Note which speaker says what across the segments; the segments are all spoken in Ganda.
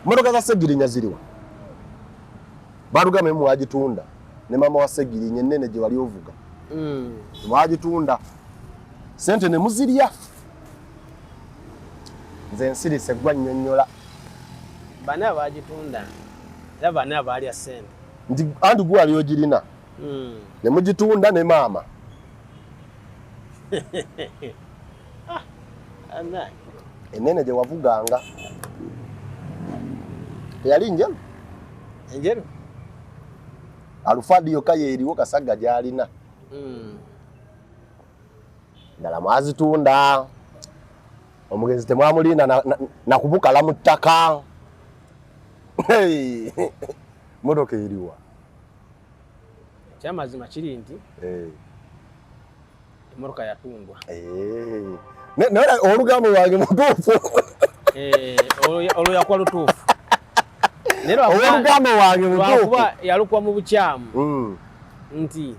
Speaker 1: Motoka za Segirinya ziriwa. Barugame mwagitunda ne mama wa Segirinya nene gye wali ovuga. Mwagitunda. Sente ne muzirya. Nze nsirise gwa nnyonnyola.
Speaker 2: Bana bagitunda. Era bana balya sente.
Speaker 1: Ndi andi gwa aliyo girina. Ne mugitunda ne mama.
Speaker 2: Ana.
Speaker 1: Enene gye wavuganga. Teyali njeru?
Speaker 2: Enjeru?
Speaker 1: Alufadi yokka yeeriwo Kasagga gy'alina. Ndala mwazitunda. Omugenzi temwamulinda na kubukala mu ttaka. Motoka eriwa.
Speaker 2: Kyamazima kiri nti emotoka yatundwa.
Speaker 1: Naye olugambo lwange mutuufu.
Speaker 2: Olwo yakuba lutuufu.
Speaker 1: Olugambo lwange mutuufu.
Speaker 2: Lwakuba yalukwa mu bukyamu nti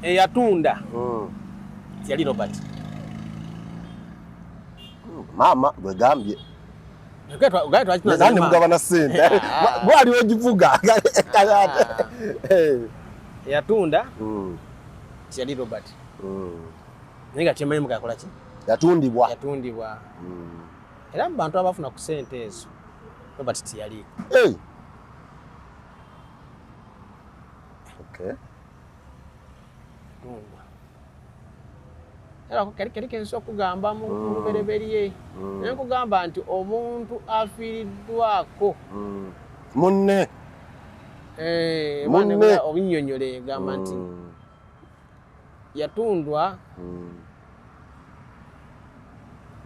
Speaker 2: eyatunda yali Robert.
Speaker 1: Mama gwegambye.
Speaker 2: Nani
Speaker 1: mugabana sente. Gwali ogivuga.
Speaker 2: Yatunda yali Robert. Nenga kyemanye mukakola ki?
Speaker 1: Yatundibwa.
Speaker 2: Era mu bantu abafuna ku sente ezo Robert tiyali.
Speaker 1: Okay.
Speaker 2: Era kali kenso okugamba mu lubereberye. Naye kugamba nti omuntu afiiriddwako.
Speaker 1: Munne.
Speaker 2: Munne obinnyonnyole gamba nti yatundwa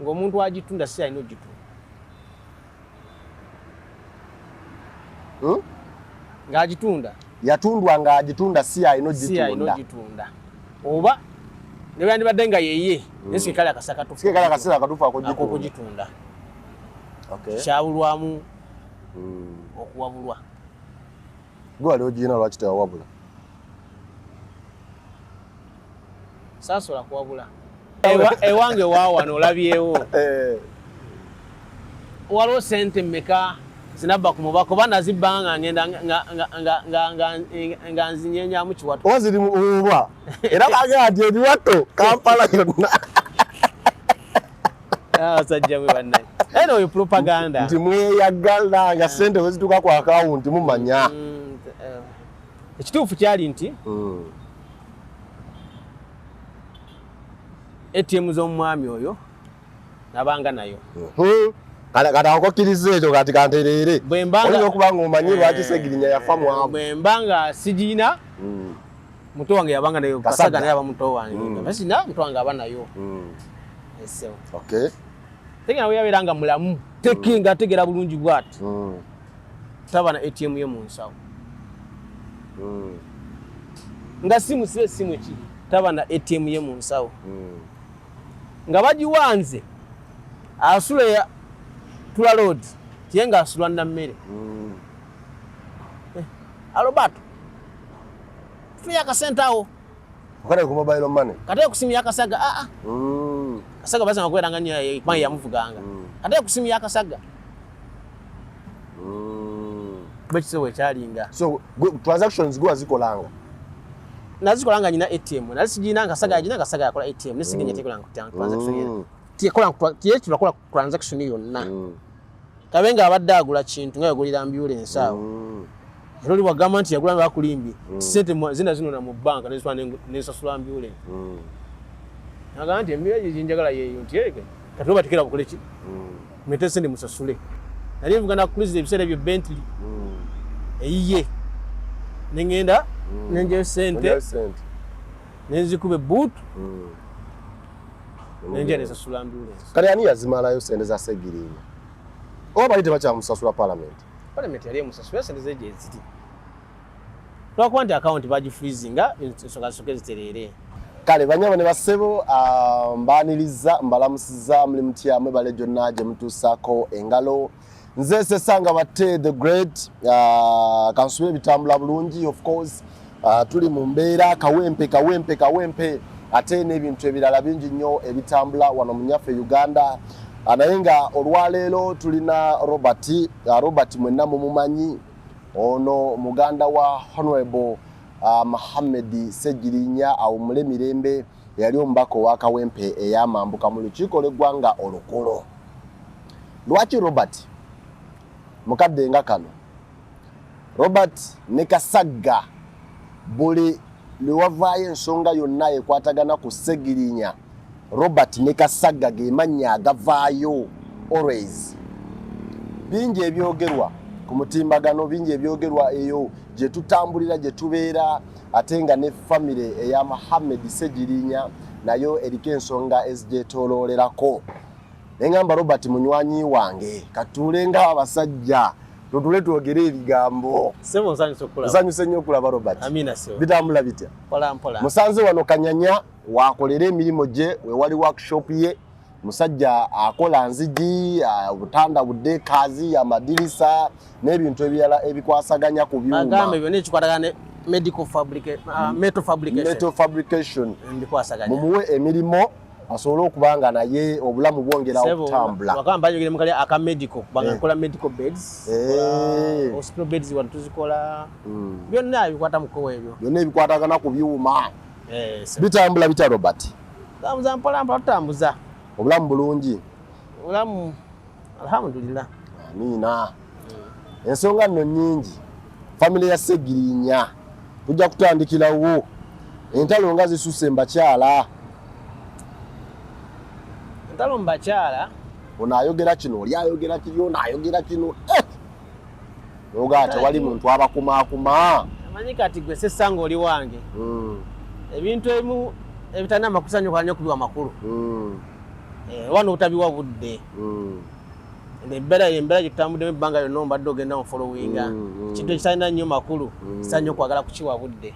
Speaker 2: ng'omuntu agitunda si alina ogitunda. Ng'agitunda.
Speaker 1: Yatundwa ng'agitunda si alina
Speaker 2: ogitunda. Oba ne yandibadde nga yeye nesi kale akasaka tufu.
Speaker 1: Kale akasira akatufu
Speaker 2: akogitunda. Okay. Kyabulwamu okuwabulwa.
Speaker 1: Gwe wali ogirina lwaki tewawabula?
Speaker 2: Saasobola kuwabula. Ewange waawano olabyewo. Waliwo sente mmeka zinabba ku mubaka oba nazibba nga ngenda nga nzinyenyamu kiwato.
Speaker 1: Oba ziri mu bubwa. Era bagaa nti ebiwato Kampala yonna.
Speaker 2: Abasajja mwe bannaye. Era oyo propaganda.
Speaker 1: Nti mweyagala nga sente we zituuka ku akawunti mumanya.
Speaker 2: Ekituufu kyali nti ATM z'omwami oyo nabanga nayo.
Speaker 1: Kati akokkiriza ekyo kati kantereere. Olina okuba ng'omanyi lwaki Segirinya yafa mwavu.
Speaker 2: Bwe mbanga sigiina muto wange yabanga nayo. Kasagga naye aba muto wange. Basina muto wange aba nayo.
Speaker 1: Okay.
Speaker 2: Tegera we yabeera nga mulamu. Tekinga ategera bulungi bw'ati. Taba na ATM ye mu nsawo. Nga simu sibe simu ki. Taba na ATM ye mu nsawo. Nga bagiwanze asula ya Tula Road tiyenga asula na mmere. Alobato tuya kasentawo
Speaker 1: okale ku mobile money
Speaker 2: kate ku simu ya Kasagga Kasagga bazanga kwera nya mai ya muvuganga kate ku simu ya Kasagga bachiso we chalinga
Speaker 1: so transactions go azikolanga
Speaker 2: nazikolanga nyina ATM nasijina Kasagga ajina Kasagga yakola ATM nisiginya tekolanga transaction yene tiyekola transaction yonna kabenga abadde agula kintu nga yagulira ambulance awo Roli wa government yagula bakulimbye sente zina zinona mu banka nesasula ambulance nagandi emiye jinjagala yeyo ntiyeke katoba tikira bukole ki mete sente musasule nali mvuga na cruise ebisere byo Bentley eyiye nengenda nenje sente nenzikube boot nenje nesasula ambulance
Speaker 1: kale ani yazimalayo sente za Segirinya oba balite bacha musasula
Speaker 2: parliament yali musasula sente zeje ziti twakuba nti account baji freezinga ensoga ziterere
Speaker 1: kale banyama ne basebo mbaniriza mbalamusiza muli mutyamu bale jonna gye mutusako engalo nze Sesanga Bate the great kansube bitambula bulungi of course tuli mu mbeera kawempe ate n'ebintu ebirala bingi nnyo ebitambula wano mu nyaffe Uganda. Naye nga olwaleero tulina Robert mwenna mumumanyi, ono muganda wa Honorable Mohammed Ssegirinya awumule mirembe, yali omubaka owa Kawempe ey'amambuka mu lukiiko lw'eggwanga olukulu. Lwaki Robert mukadde nga kano? Robert ne Kasagga buli lwewavaayo ensonga yonna ekwatagana ku Ssegirinya, Robert ne Kasagga ge mannya agavaayo always. Bingi ebyogerwa ku mutimbagano, bingi ebyogerwa eyo gye tutambulira gye tubeera, ate nga ne famire eya Mohammed Ssegirinya nayo eriko ensonga ezigyetooloolerako. Nengamba Robert munywanyi wange, katuule nga abasajja tutule twogere ebigambo.
Speaker 2: Sebo nsanyuse okulaba.
Speaker 1: Nsanyuse nnyo okulaba Robert.
Speaker 2: Amina sebo.
Speaker 1: Bitambula bitya?
Speaker 2: Mpola.
Speaker 1: Musanze wano Kanyanya wakolera emirimu gye, we wali workshop ye. Musajja akola nzigi, obutanda budde kazi, amadirisa n'ebintu ebirala ebikwasaganya ku byuma.
Speaker 2: Agambe byonna ekikwatagana metal fabrication. Ndikwasaganya.
Speaker 1: Mumuwe emirimu asobola okubanga naye obulamu bwongera okutambula.
Speaker 2: Wakamba yogere mukali aka medical, banga nkola medical beds. Hospital beds wano tuzikola. Byonna bikwata mukowe ebyo.
Speaker 1: Byonna ebikwatagana ku byuma. Bitambula bitya Robert?
Speaker 2: Tambuza mpola tutambuza.
Speaker 1: Obulamu bulungi.
Speaker 2: Obulamu alhamdulillah.
Speaker 1: Amina. Ensonga nno nnyingi. Family ya Ssegirinya tujja kutandikirawo. Entalo nga zisusse mbakyala.
Speaker 2: Entalo mbakyala.
Speaker 1: Ono ayogera kino, oli ayogera kiri, ono ayogera kino. Ogate wali muntu abakumaakuma.
Speaker 2: Amanyi kati gwe Ssesanga oli wange. Ebintu ebimu ebitana amakusanyo kwa nnyo kubiwa makulu. Wano utabiwa budde. Embera gitambudde ebbanga lyonna ombadde ogenda mu followinga. Kintu ekitalina nnyo makulu, kisanyo kwagala kukiwa budde.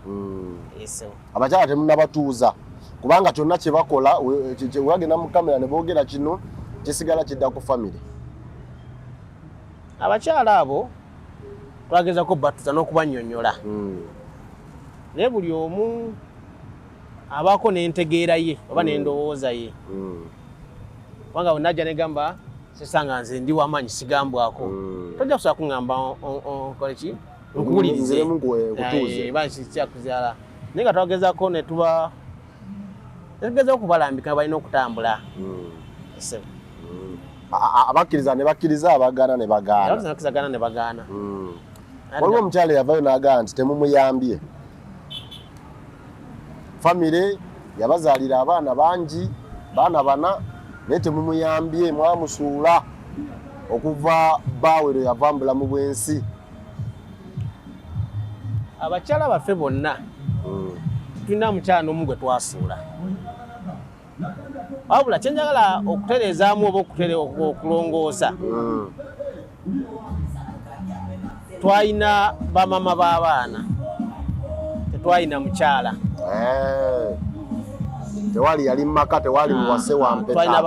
Speaker 1: Abakyala temunnabatuuza kubanga kyonna kye bakola wagenda mu kamera ne boogera kino kisigala kidda ku family.
Speaker 2: Abakyala abo twagezako batuza n'okubannyonnyola. Naye buli omu abaako n'entegeera ye oba n'endowooza ye. Wanga unajja negamba Ssesanga nze ndi wamaanyi sigambwako. Tojja kusobola kuŋŋamba nkole ki? Nkuwulirize. Bansi kyakuzaala. Naye nga twagezaako ne tuba tegeeza okubalambika balina okutambula.
Speaker 1: Abakkiriza ne bakkiriza, abagaana ne bagaana. Waliwo omukyala yavayo n'agamba nti temumuyambye. Famire yabazaalira abaana bangi, baana bana, naye temumuyambye, mwamusuula okuva bbaawe yava mu bulamu bw'ensi.
Speaker 2: Abakyala baffe bonna tulina mukyala n'omu gwe twasuula. Wabula kye njagala okutereezaamu oba okulongoosa, twalina bamama b'abaana, tetwalina mukyala.
Speaker 1: Tewali yali maka, tewali muwase wa mpeta.
Speaker 2: Twalina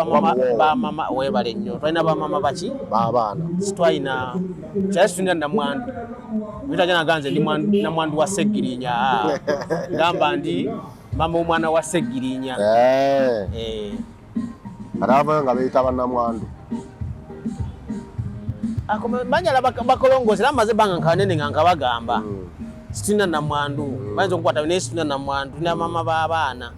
Speaker 2: bamama webale nnyo. Twalina bamama baki?
Speaker 1: B'abaana.
Speaker 2: Twalina kyali tulina namwandu. Bitajja naganze ndi namwandu wa Ssegirinya. Ngamba ndi mama omwana wa Ssegirinya. Aravayo
Speaker 1: nga beeyita bannamwandu.
Speaker 2: Banyala bakolongoose amaze banga nkanene nga nkabagamba. Situna namwandu. Bayinza okukwata naye situna namwandu. Tulina mama b'abaana.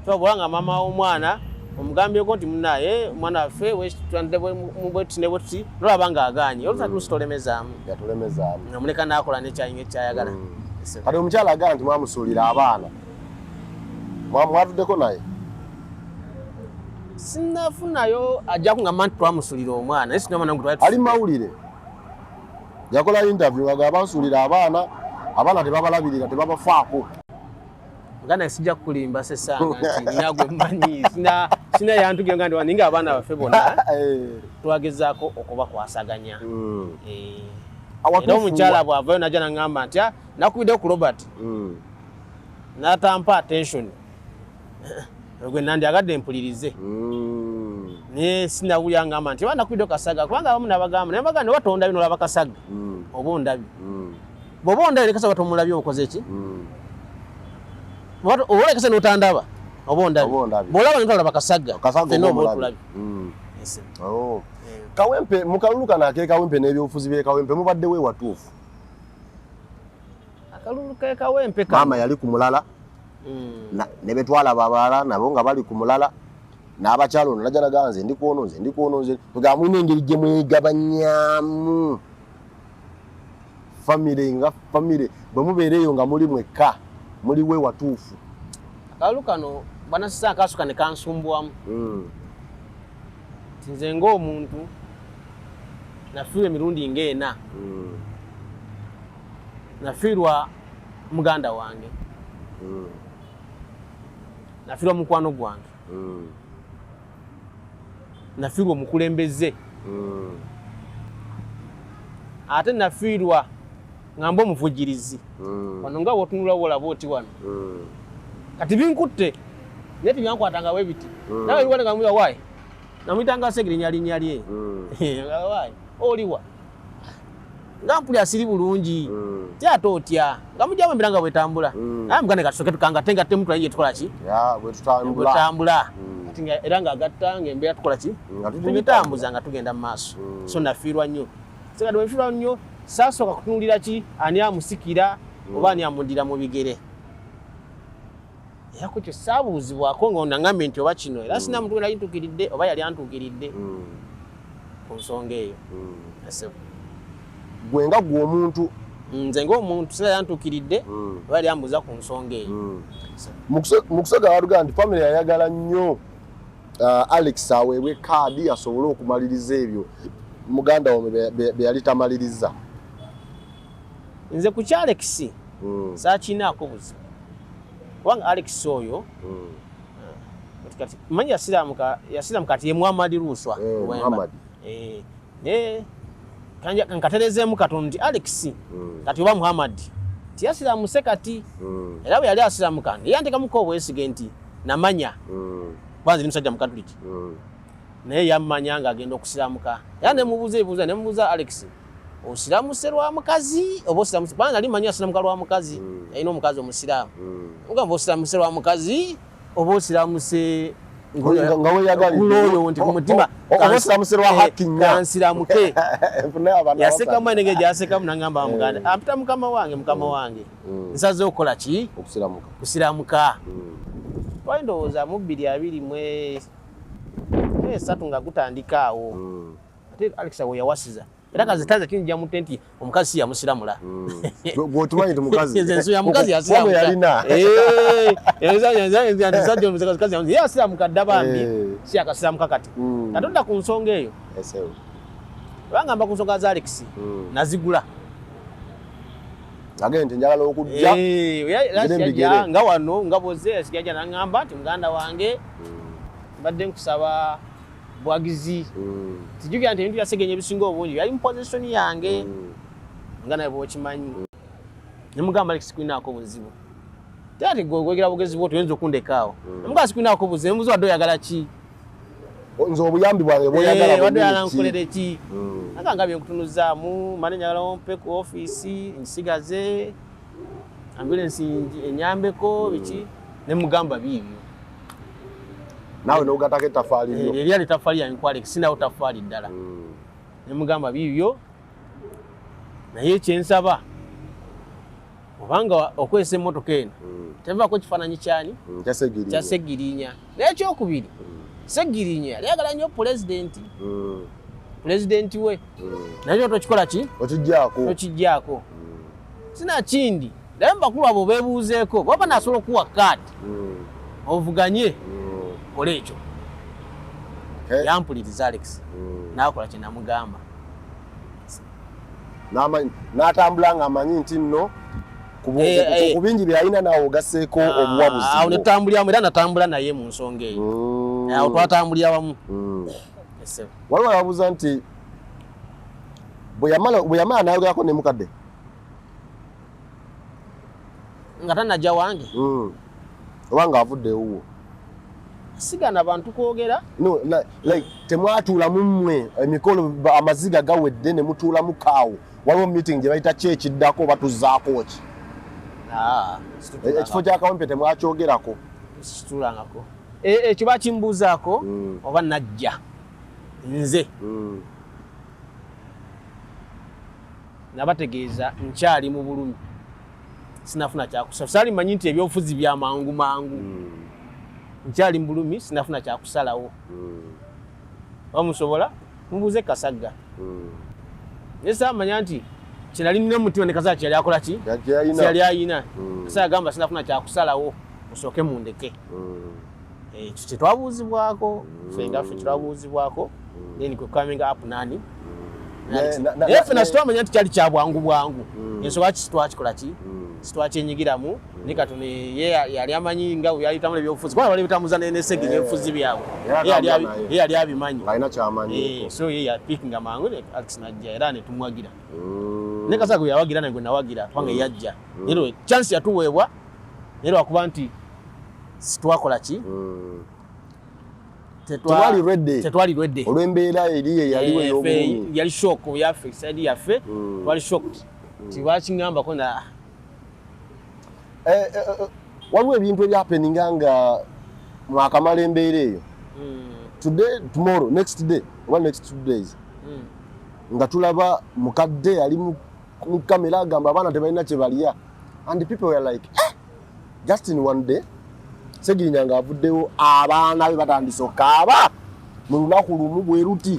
Speaker 2: Twabulanga mama w'omwana omugambyeko nti munaye omwana waffe bwetutine nolabanga aganye olutatulemezaamu.
Speaker 1: Yatulemezaamu.
Speaker 2: Namuleka n'akola n'ekyayinga ekyayagala.
Speaker 1: Kati omukyala agamba nti mwamusuulira abaana. Mwatuddeko naye?
Speaker 2: Sinnafunayo ajja kungamba nti twamusuulira omwana.
Speaker 1: Ali mawulire. Yakola interview agamba bansuulira abaana, abaana tebabalabirira, tebabafaako.
Speaker 2: Ngana sijja kulimba Ssesanga nti nagwe mmanyi sina yantugira nga ndi waninga abaana baffe bonna twagezaako okubakwasaganya. Era omukyala bw'avayo najja naŋŋamba nti nakubiddeyo ku Robert n'atampa attention gwe nandyagadde mpulirize. Naye sinawulira ngamba nti nakubiddeyo Kasaga kubanga abamu nabagamba naye mbagamba oba tondabye n'olaba Kasaga oba ondabye. Bw'oba ondabye ne Kasaga tomulabye okoze ki? Olekese n'otandaba obondabi bolaba ntwala bakasaga
Speaker 1: fenno obotulabi Kawempe mukalulu kana ke Kawempe n'ebyobufuzi bye Kawempe mubadde we watuufu
Speaker 2: akalulu ke Kawempe
Speaker 1: mama yali ku mulala ne betwala babala nabo nga bali ku mulala n'abakyalo najala ganze ndi kuonoze tuga mu n'engeri gye mwegabanyamu family bwe mubeereyo nga muli mwekka muli we watuufu
Speaker 2: akalulu kano bana sisa akasuka ne kansumbuwamu nze ng'omuntu nafiirwa emirundi ng'ena nafiirwa muganda wange nafiirwa mukwano gwange nafiirwa omukulembeze ate nafiirwa ngamba omuvujirizi wano nga bw'otunula olaba oti wano kati binkutte naye tibyankwatanga bwe biti nawe liwale ngamwira waayi namwitanga segirinya linnya lye waayi oliwa nga mpuli asiri bulungi tyate otya nga mujjamu embiranga bwetambula naye mugane katusoke tukangatenga te mutula ye tukola ki bwetambula era ng'agatta ng'embeera tukola ki tugitambuza nga tugenda mu maaso so nafiirwa nnyo sekati bwefiirwa nnyo saasooka kutunuulira ki ani amusikira oba ani amundira mu bigere era kutyo saabuuzibwako ng'onangambye nti oba kino era sina muntu yali ntuukiridde oba yali antuukiridde ku nsonga eyo
Speaker 1: gwe nga gwe omuntu
Speaker 2: nze ng'omuntu sina yali antuukiridde oba yali ambuuza ku nsonga eyo
Speaker 1: mu kusoga baluga nti family yayagala nnyo Alex aweebwe kaadi asobole okumaliriza ebyo muganda wame be yali tamaliriza
Speaker 2: nze ku kya Alex saakinaako buzibu kubanga Alex oyo manyi yasiramuka kati ye Muhammad Ruswa kankaterezeemu katono nti Alex kati oba Muhammad tiyasiramuse kati era bwe yali asiramuka yantekamuko obwesige nti namanya banzi ni musajja mukatuliki naye yammanya ng'agenda okusiramuka era nemubuuza Alex osiramuse lwa mukazi oba osiramuse kubanga nali manyi asiramuka lwa mukazi yalina omukazi omusiraamu ngamba osiramuse lwa mukazi oba osiramuse
Speaker 1: nga
Speaker 2: weyagalioyo nti ku mutima kansiramuke yasekamu enege gyasekamu nangamba wamuganda ampita mukama wange nsaze okukola ki kusiramuka twali ndowooza mu 2023 nga gutandika awo ate Alex we yawasiza era kazitaza kinjja mutte nti omukazi si yamusiramula
Speaker 1: gwotumanyi ti mukazi
Speaker 2: nze ya mukazi yasiramuka yasiramuka dda bambi si akasiramuka kati katodda ku nsonga eyo bangamba ku nsonga za Alex nazigula
Speaker 1: agende nti njagala okujja
Speaker 2: nga wano nga boze sikajja nangamba nti muganda wange mbadde nkusaba bwagizi tijukira nti ebintu byasegenye ebisinga obungi yali mu position yange nga naye bwokimanyi nemugamba Alex kwinaako buzibu tati gwegera bugezi bwo tuyinza okundekaawo nemugamba sikwinaako buzibu nemubuuza wadde oyagala ki
Speaker 1: nze obuyambi bwange bwoyagala
Speaker 2: wadde oyagala nkukolere ki nagamba byenkutunuzaamu mane njagala ompe ku ofiisi nsigaze ambulance enyambeko biki nemugamba biibyo
Speaker 1: nawe n'ogatako ettafaali lyo
Speaker 2: eryali ettafaali yange ku Alex sinawo ttafaali ddala nemugamba biibyo naye kyensaba obanga okwesa emmotoka eno tevaako ekifaananyi kyani kya Segirinya naye ekyokubiri Segirinya yali ayagala nnyo pulezidenti we naye tokikola ki tokijjaako sina kindi naye mubakulu abo beebuuzeeko baba nasobola okuwa kaadi ovuganye kola ekyo yampuliriza Alex nakola kye namugamba
Speaker 1: n'atambula ng'amanyi nti nno ku bingi byalina naawe ogasseeko obuwabuzi
Speaker 2: awo netambuliramu era natambula naye mu nsonga eyo awo twatambulira wamu
Speaker 1: waliwo ababuuza nti bwe yamala nayogerako ne mukadde
Speaker 2: nga tanajja wange
Speaker 1: oba ng'avudde ewuwo
Speaker 2: sigana bantu kwogera
Speaker 1: no like temwatuula mumwe emikolo amaziga gawedde ne mutuulamu kaawo waliwo meeting gye bayita kyekiddako oba tuzzaako ki ekifo kya Kawempe temwakyogerako
Speaker 2: situlangako ekyo bakimbuuzaako oba najja nze nabategeeza nkyali mu bulumi sinafuna kyakusala saali manyi nti ebyobufuzi bya mangu mangu nkyali mu bulumi sinafuna kyakusalawo bamusobola mubuuze Kasagga yesa amanya nti kinali nne mutima ne Kasagga kyali akola ki kyali ayina Kasagga gamba sinafuna kyakusalawo musooke mundeke ekyo kyetwabuuzibwako fenga ffe kyetwabuuzibwako then kwe coming up nani efe nasitwamanya nti kyali kya bwangu bwangu ensonga kitwakikola ki sitwakyenyigiramu ne katono ye yali amanyi nga yali tamula ebyobufuzi kuba bali bitambuza n'enseege n'ebifuzi byabwe ye yali abimanyi
Speaker 1: alina kyamanyi
Speaker 2: so ye yapikinga mangu ne Alex najja era ne tumwagira ne Kasagga yawagira nagwe nawagira twanga yajja nero chance yatuweebwa nero akuba nti sitwakola ki tetwali ready
Speaker 1: olw'embeera eriye yaliwo ey'obulumi
Speaker 2: yali shock yaffe side yaffe twali shocked tiwakingambako na
Speaker 1: waliwo ebintu ebyapeninga nga mwakamala embeera eyo today tomorrow next day oba next 2 days nga tulaba mukadde yali mu kamera agamba abaana tebalina kye balya and people were like just in one day Segirinya nga avuddewo abaana be batandise okaaba mu lunaku lumu bwe ruti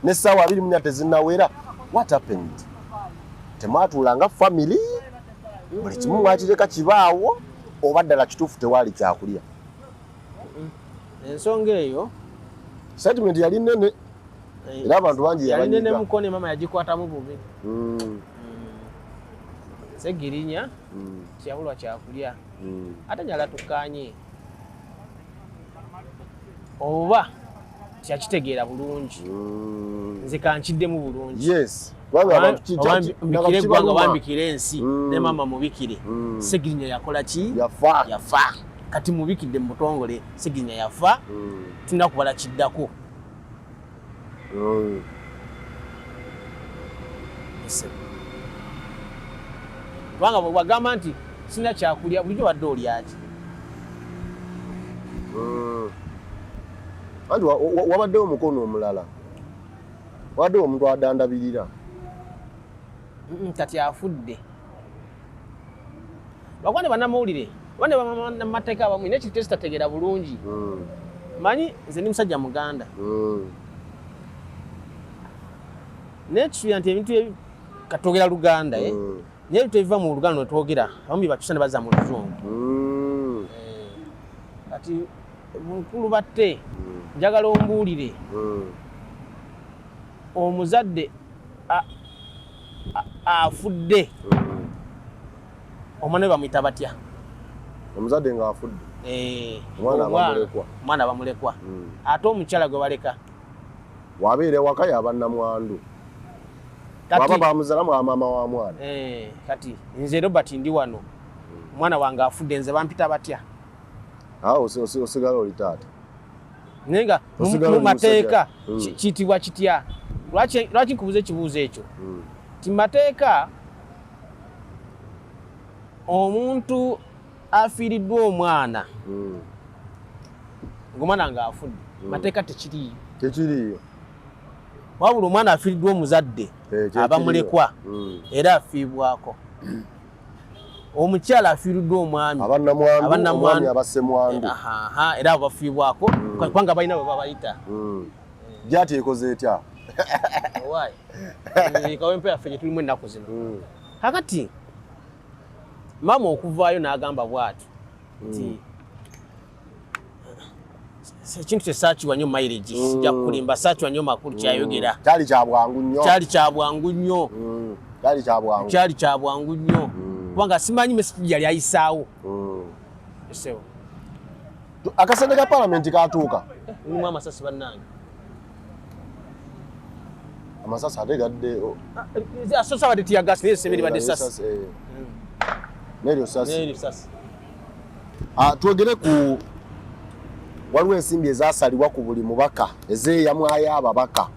Speaker 1: n'essaawa 24 tezinnawera. What happened? Temwatuulanga family buli kimu mwakireka kibaawo oba ddala kituufu tewaali kyakulya?
Speaker 2: Ensonga eyo
Speaker 1: statement yali nnene era abantu bangi
Speaker 2: yali nnene mukone mama yagikwatamu bubi. Segirinya kyabulwa kyakulya ate nyala tukanye oba kyakitegeera bulungi nze kankiddemu bulungi.
Speaker 1: Yes.
Speaker 2: Mbikire gwanga bambikire ensi ne mama mubikire. Segirinya yakola ki? Yafa. Kati mubikidde mu butongole Segirinya yafa. Tunakubala kiddako. Wanga wagamba nti sina kyakulya bulijjo wadde olyaki?
Speaker 1: Anti wabaddewo omukono omulala, wabaddewo omuntu adandabirira.
Speaker 2: Kati afudde. Bakwane bannamawulire bane bamateeka abamu n'ekintu ekitategeera bulungi. Manyi nze ndi musajja Muganda. N'ekisuubira nti ebintu katwogera Luganda naye ebintu ebiva mu Luganda netwogera abamu bakyusa ne bazza mu Luzungu. Kati mukulu batte njagala ombuulire omuzadde afudde omwana we bamuyita batya?
Speaker 1: Omuzadde nga afudde
Speaker 2: omwana bamulekwa ate omukyala gwe baleka
Speaker 1: wabeere waka yabannamwandu baba bamuzalamu amama wa mwana.
Speaker 2: Kati nze Robert ndi wano omwana wange afudde nze bampita batya?
Speaker 1: Osigala oli taata
Speaker 2: nenga mu mateeka kiyitibwa kitya? Lwaki nkubuuza ekibuuzo ekyo? Ti mateeka omuntu afiiriddwa omwana ng'omwana nga afudde mateeka tekiriyo wabula omwana afiiriddwa omuzadde aba mulekwa era afiibwako. Omukyala afiiriddwa omwami
Speaker 1: abannamwandu abassemwandu
Speaker 2: era abo bafiibwako kubanga balina bwe babayita.
Speaker 1: Gyati ekoze etya?
Speaker 2: Kawempe yaffe gye tulimu ennaku zino. Kakati maama okuvaayo n'agamba bw'ati nti ekintu kyesaakiwa nnyo mileage sijja kukulimba saakiwa nnyo makulu kyayogera.
Speaker 1: Kyali kya bwangu nnyo.
Speaker 2: Kyali kya bwangu nnyo kubanga simanyi message yali ayisaawo.
Speaker 1: Akasente ka palamenti katuuka.
Speaker 2: Mulimu amasasi bannange.
Speaker 1: Amasasi ate gadde
Speaker 2: asosa badde tiyagasi naye essemeri badde sasi.
Speaker 1: Neryo sasi. Twogere ku waliwo ensimbi ezaasalibwa ku buli mubaka ezeeyamwayo ababaka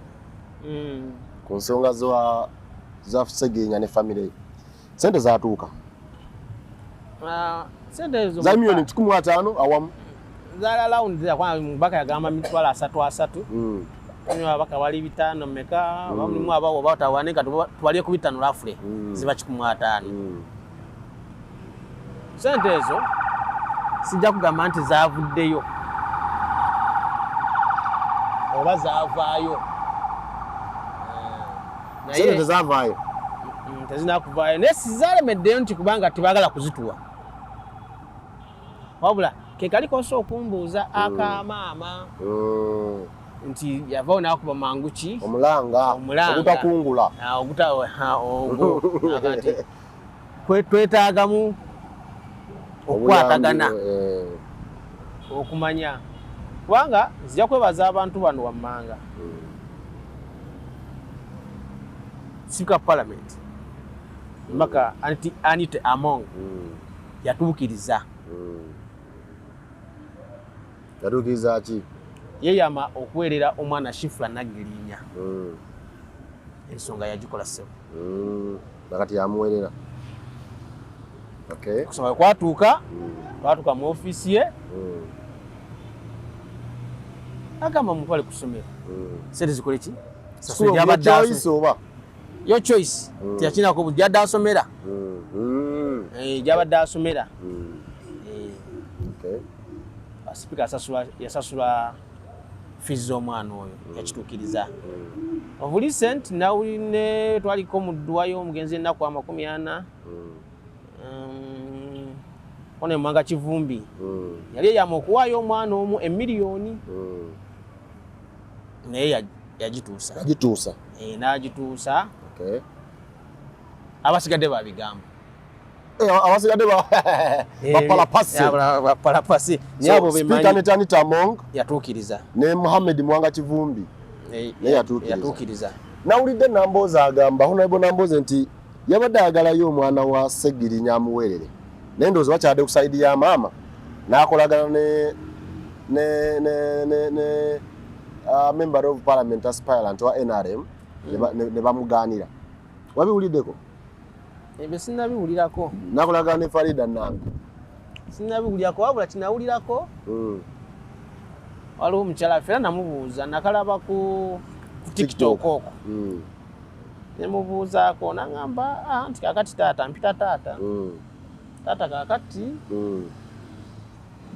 Speaker 1: ku nsonga za Segirinya ne famire. Sente zaatuuka za milioni 15 awamu
Speaker 2: zala round za kwa mbaka yagamba mitwala 3 Nyo abaka bali 5 meka bamulimu abawo batawanika tubaliye ku 5 rafle ziba 15 sente ezo sijja kugamba nti zavuddeyo oba zavaayo
Speaker 1: naye tezavaayo
Speaker 2: tezinakuvaayo naye sizalemeddeyo nti kubanga tebagala kuzituwa wabula kekaliko okumbuuza akamaama nti yavaawo nakuba manguki
Speaker 1: omulanga ogutakungula
Speaker 2: akati twetaagamu okukwatagana okumanya kubanga nzija kwebaza abantu bano wammanga Speaker of Parliament mbaka Anita Among yatuukiriza
Speaker 1: yatuukiriza ki
Speaker 2: yeyama okuweerera omwana Shifra Nagirinya ensonga yagikola ssebo
Speaker 1: nakati yamuweerera
Speaker 2: kusoma kwatuuka twatuuka mu ofiisi ye agamba mutwale ku ssomero sente zikole ki yo choice tiyakinako buli gyadde asomera gyabadde asomera Speaker yasasula fees z'omwana oyo yakituukiriza of recent nawuline twaliko mu ddwayo omugenzi ennaku 40 ono Mwanga Kivumbi yali eyama okuwaayo omwana omu $1 million naye yagituusa n'agituusa abasigadde babigamba
Speaker 1: abasigadde
Speaker 2: bapalapasi
Speaker 1: nyabo bemanyi Anita Among
Speaker 2: yatuukiriza
Speaker 1: ne Mohamed Mwanga Kivumbi naye
Speaker 2: yatuukiriza
Speaker 1: nawulidde Nambooze agamba Honorable Nambooze nti yabadde ayagalayo omwana wa Segirinya amuweerere naye ndowooza bakyadde ku sayidi ya maama n'akolagana ne member of parliament aspirant wa NRM ne bamugaanira wabiwuliddeko
Speaker 2: ebyo sinnabiwulirako
Speaker 1: nakolagana ne Farida Nambi
Speaker 2: sinnabiwulirako wabula kinawulirako waliwo omukyala fera namubuuza nakalaba ku TikTok okwo nemubuuzaako nagamba nti kakati taata mpita taata taata kakati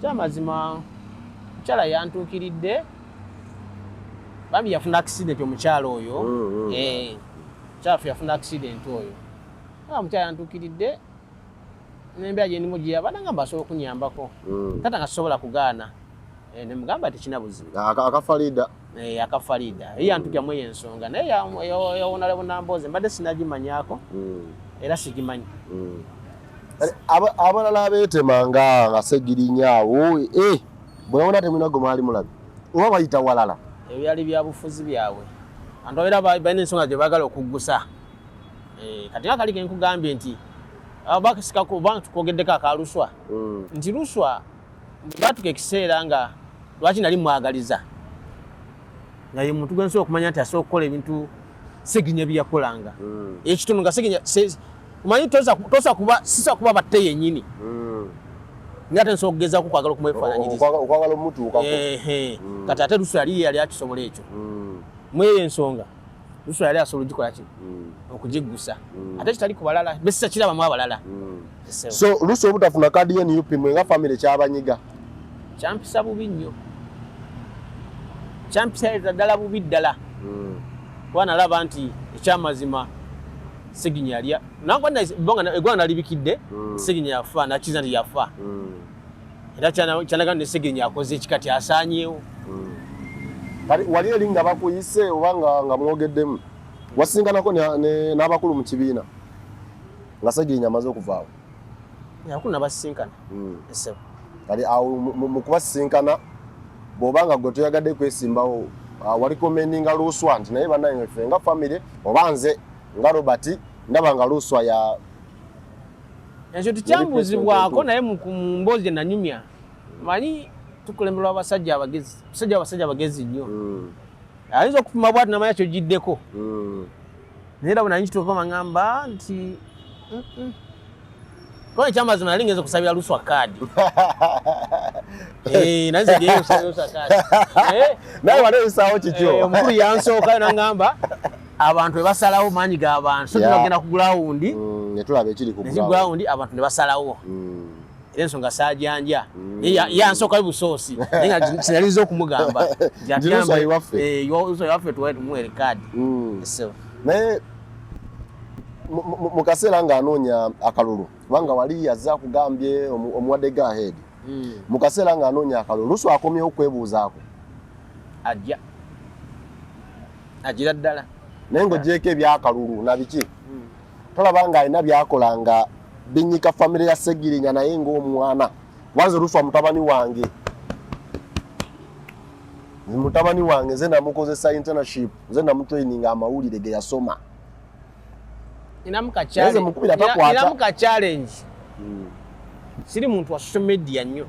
Speaker 2: kyamazima mukyala yantuukiridde bambi yafuna accident omukyala oyo mukyala yafuna accident oyo mukyala yantuukiridde n'embeera gyendimu gyeyaba nagamba asobola okunyambako taata nga sisobola kugaana nemugamba tekina buzibu
Speaker 1: akafarida
Speaker 2: ye yantukyamu eyo ensonga naye yawonalebo Nambooze mbadde sinagimanyako era sigimanyi
Speaker 1: abalala abeetemanga nga Segirinya awo bwewona temunago mwali mulabi oba bayita walala
Speaker 2: ebyo byali byabufuzi byabwe abantu babeera balina ensonga gye baagala okuggusa kati nga kali kenkugambye nti bakisikakuba tukogeddeko akaluswa nti luswa batuka ekiseera nga lwaki nali mwagaliza nga ye muntu gwensobola okumanya nti asobola okukola ebintu Segirinya byeyakolanga ekitundu nga Segirinya omanyi tosa kuba batte yennyini nga ate nsobola okugezaako kwagala okumwefaananyiriza
Speaker 1: okwagala omutuukako
Speaker 2: kati ate luswa yali akisobola ekyo mweyo ensonga luswa yali asobola ogikola ki okugiggusa ate kitali ku balala besisa kirabamu abalala
Speaker 1: so luswa obutafuna kaadi ye NUP mwe nga famire kyabanyiga
Speaker 2: kyampisa bubi nnyo kyampisa ddala bubi ddala kuba nalaba nti ekyamazima Segirinya yali eggwanga nalibikidde Segirinya yafa nakiza nti yafa era kyanaga ne Segirinya akoze ekikati asaanyeewo
Speaker 1: wali eri nga bakuyise oba nga mwogeddemu wasinganako n'abakulu mu kibiina nga Segirinya amaze okuvaawo
Speaker 2: abakulu nabasisinkana
Speaker 1: kati awo mu kubasisinkana bw'obanga gwe toyagadde kwesimbawo waliko mendinga luswa nti naye bannange ffe nga famire oba nze nga Robert ndaba nga luswa ya
Speaker 2: ekyo tukyambuuzibwako naye mu mboozi gye nanyumya manyi tukulemberwa abasajja abagezi nnyo ayinza okupima bwati namanya kyogiddeko naye era bwe nkituuka maŋŋamba nti kuba ekyamazima nali ngenze kusabira luswa kaadi naze je usakati
Speaker 1: naye waleesawo kikyo
Speaker 2: omukulu yansooka nangamba abantu basalawo manyi ga abantu so tugenda ku ground
Speaker 1: netulaba ekiri ku
Speaker 2: ground abantu ne basalawo era ensonga saajanja yansooka busoosi naye sinaliza okumugamba yaffe tuwemuwe kadi
Speaker 1: naye mu kaseera ng'anoonya akalulu kubanga wali yazza kugambye omuwadde go ahead mu kaseera ng'anoonya akalulu lusu akomyewo okwebuuzaako
Speaker 2: agira ddala
Speaker 1: naye ng'ogyeko ebyakalulu na biki tolaba ng'alina byakola nga binyika famire ya Segirinya naye ng'omwana wanze lusu mutabani wange nze namukozesa internship nze namutraining amawulire ge yasoma
Speaker 2: inamuka challenge siri muntu wa social media nnyo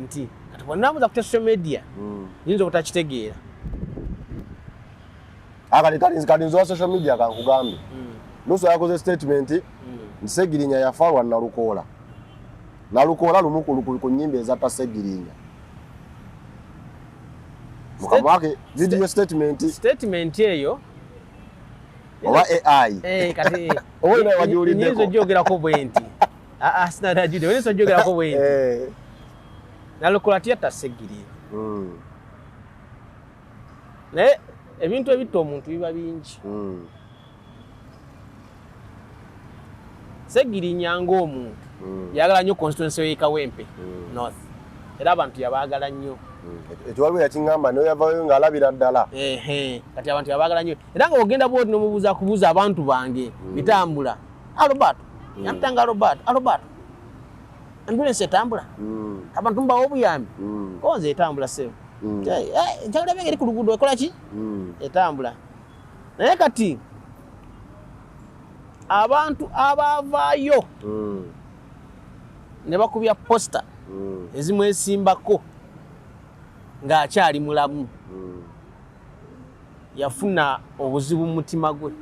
Speaker 2: nti kati bwanamuza ku social media yinza obutakitegeera
Speaker 1: kalinzi wa social media kankugambe luso yakoze statement nti Segirinya yafalwa nalukoola lumu ku nnyimba ezatta Segirinya mukamwake video
Speaker 2: statement eyo
Speaker 1: oba AI
Speaker 2: kati
Speaker 1: owe wajuliddeko
Speaker 2: nizo jogerako bwenti sina jude nizo jogerako bwenti nalukoola tiyatta Segirinya naye ebintu ebitta omuntu biba bingi Segirinya ng'omuntu yagala nnyo constituency y'e Kawempe North era abantu yabaagala nnyo
Speaker 1: ekyo waliwo yakiŋŋamba naye yavayo ng'alabira ddala
Speaker 2: kati abantu yabaagala nnyo era nga ogenda bwoti n'omubuuza kubuuza abantu bange bitambula Albert yamutanga Albert ambulance etambula abantu mbawo obuyambi konze etambula sebo njagala benge eri ku luguudo ekola ki etambula naye kati abantu abavaayo ne bakubya posta ezimwesimbako ng'akyali mulamu yafuna obuzibu mu mutima gwe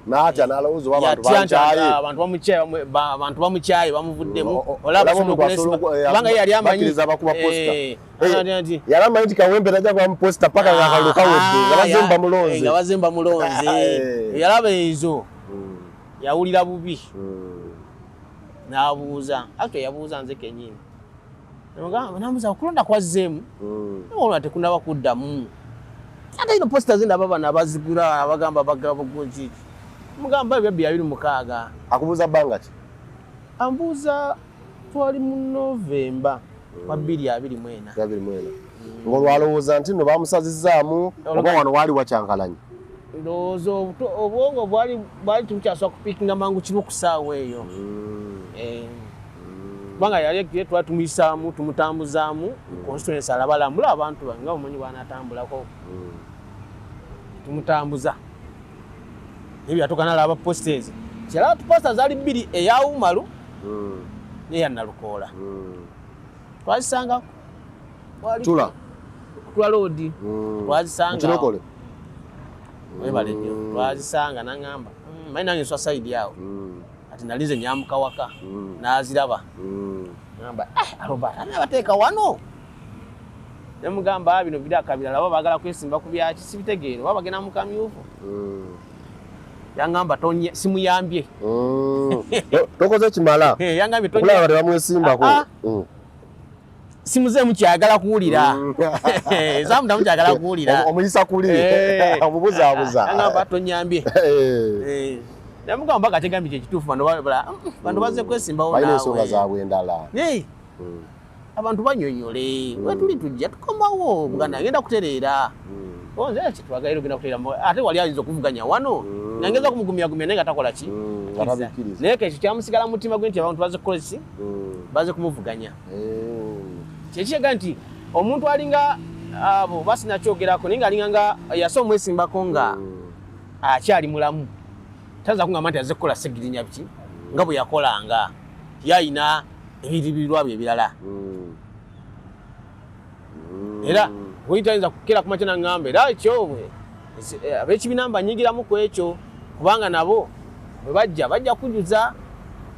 Speaker 1: n'atya n'alowooza
Speaker 2: abantu bamukyaye bamuvuddemu olabanga yali amanyi
Speaker 1: nti Kawempe tajja kuba mu posta paka ng'akalulu kawedde nga
Speaker 2: bazemba mulonze yalaba ezo yawulira bubi n'abuuza yabuuza nze kenyini namubuuza okulonda kwazzeemu olwa tekunaba kuddamu ate ino posta zindaba bana abazigula abagamba bagabagokiki mugamba ebyo 26
Speaker 1: akubuuza bbanga ki
Speaker 2: ambuuza twali mu Novemba wa 2024
Speaker 1: ng'olwalowooza nti no bamusazizaamu oba wano waali wakyankalanye
Speaker 2: ndowooza obwongo bwali tubukyasobola kupiikinga mangu kimu ku ssaawa eyo kubanga yali twali tumuyisaamu tumutambuzaamu constituency alabalambula abantu bange nga omanyi bw'anaatambulako tumutambuza ebyo yatuuka n'alaba posters kyalaba posta zaali 2 eyawumalu neya Nalukoola twazisanga
Speaker 1: tula
Speaker 2: road twazisanga webale nnyo twazisanga naŋŋamba manyi nange nswa side yawo ati nalinze nyambuka waka n'aziraba ŋŋamba Albert ani abateeka wano nemugamba bino birakabirala baba baagala kwesimba ku byaki sibitegeere baba bagenda mu kamyufu yangamba simuyambye
Speaker 1: tokoze kimala
Speaker 2: yangambye
Speaker 1: okulaba tebamwesimbako
Speaker 2: simuzeemu kyagala kuwulira zamutamu kyagala kuwulira
Speaker 1: omuyisa kuli omubuzaabuza
Speaker 2: yangamba tonyambye namugamba kategambye kyekituufu bantu baze kwesimbawo
Speaker 1: balina ensonga zaabwe endala
Speaker 2: abantu banyonyole wetuli tujja tukomawo Buganda agenda kutereera onze kitwagaire ogenda kutereera ate wali ayinza okuvuganya wano nangeza kumugumyagumya naye nga takola ki naye ekyo kyamusigala mu mutima gwe nti abantu baze kukolesi baze kumuvuganya kyekiga nti omuntu alinga abo basinakyogerako naye ngaalinga nga yasa omwesimbako nga akyali mulamu taza kungamba nti aze kukola Segirinya biki nga bwe yakolanga yayina ebirubirirwa bye ebirala era oyitayinza kukera ku makya naŋŋamba era ekyo ab'ekibiina mbanyigiramu ku ekyo kubanga nabo bwe bajja kujuza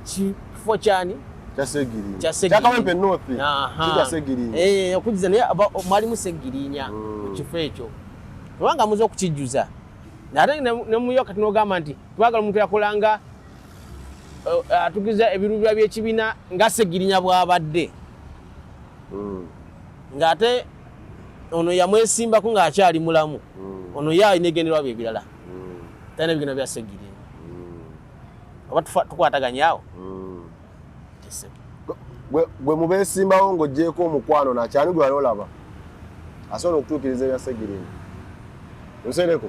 Speaker 2: kifo kyani
Speaker 1: Kya Kawempe North. Kya Segirinya.
Speaker 2: Okujiza naye mwalimu Segirinya mu kifo ekyo. Kubanga muze okukijjuza. Ate ne muyo kati n'ogamba nti twagala omuntu yakolanga atugiza ebirubira by'ekibiina nga Segirinya bw'abadde. Ng'ate ono yamwesimbako ng'akyali mulamu. Ono ye alina egendererwa bye ebirala. Talina ebigendererwa bya Segirinya. Oba tukwataganyaawo.
Speaker 1: Gwe mubeesimbawo ng'oggyeko omukwano nakyani gwe wali olaba asobola okutuukiriza ebya Segirinya. Nsereko?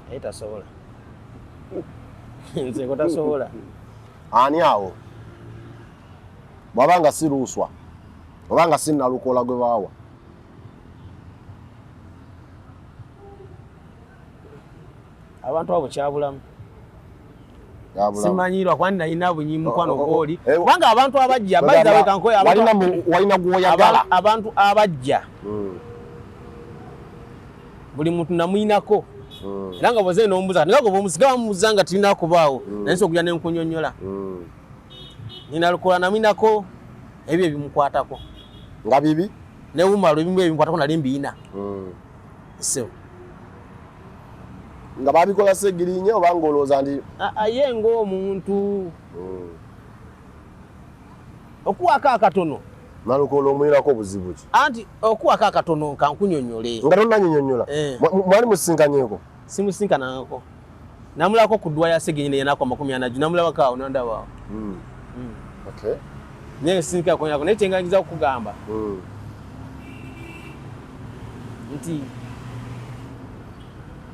Speaker 2: Naye tasobola. Nseko tasobola.
Speaker 1: Ani awo? Bw'aba nga si Luuswa oba nga si Nalukoola gwe baawa.
Speaker 2: Abantu abo kyabulamu. Simanyirwa kwani nalina bunyimu mukwano gw'oli. Kubanga abantu abajja bayita wekankoye
Speaker 1: walina gw'oyagala.
Speaker 2: Abantu abajja. Buli muntu namuyinako. Era nga bw'oze n'ombuuza nga bw'omusiga bamubuuza nga tulina kubaawo naye nsobola okujja ne nkunyonnyola. Nina Lukoola namuyinako ebyo ebimukwatako.
Speaker 1: Nga bibi?
Speaker 2: Ne Umaru ebimu ebimukwatako nali mbiina.
Speaker 1: Nga babikola Segirinya oba ng'olowooza nti
Speaker 2: ye ng'omuntu okuwako akatono.
Speaker 1: Nalukoola omuyinako obuzibu ki?
Speaker 2: Anti okuwako akatono kankunyonnyole.
Speaker 1: Nga tonnannyonnyola? Mwali musinkanyeko?
Speaker 2: Simusinkanako. Namulabako ku ddwa ya Segirinya yenako 40 namulabako awo nandaba awo.
Speaker 1: Okay.
Speaker 2: Naye sinkakonako naye kyenganyiza okugamba nti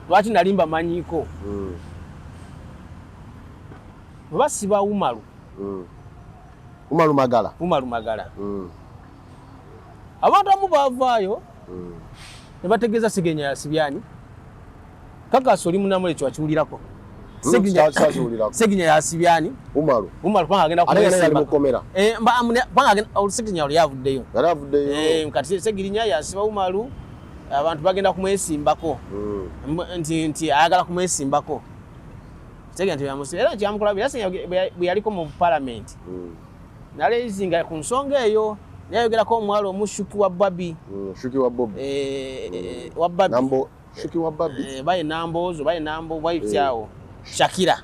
Speaker 2: lwaki nali mbamanyiko bwe basiba Umaru
Speaker 1: Magala
Speaker 2: abantu amu baavaayo ne bategeeza Segirinya yasibyani kakasi oli munamule ekyo wakiwulirako Segirinya yasibyani Umaru kubanga agenda
Speaker 1: kumukomera
Speaker 2: Segirinya oli yavuddeyo kati Segirinya yasiba Umaru abantu bagenda kumwesimbako nti ayagala kumwesimbako Segirinya teyamusiba era kyamukola bwe yaliko mu Parliament naleezinga ku nsonga eyo nayogerako omuwala omushuki wa Babi
Speaker 1: Shuki wa Babi
Speaker 2: baye Nambozo bwayityawo Shakira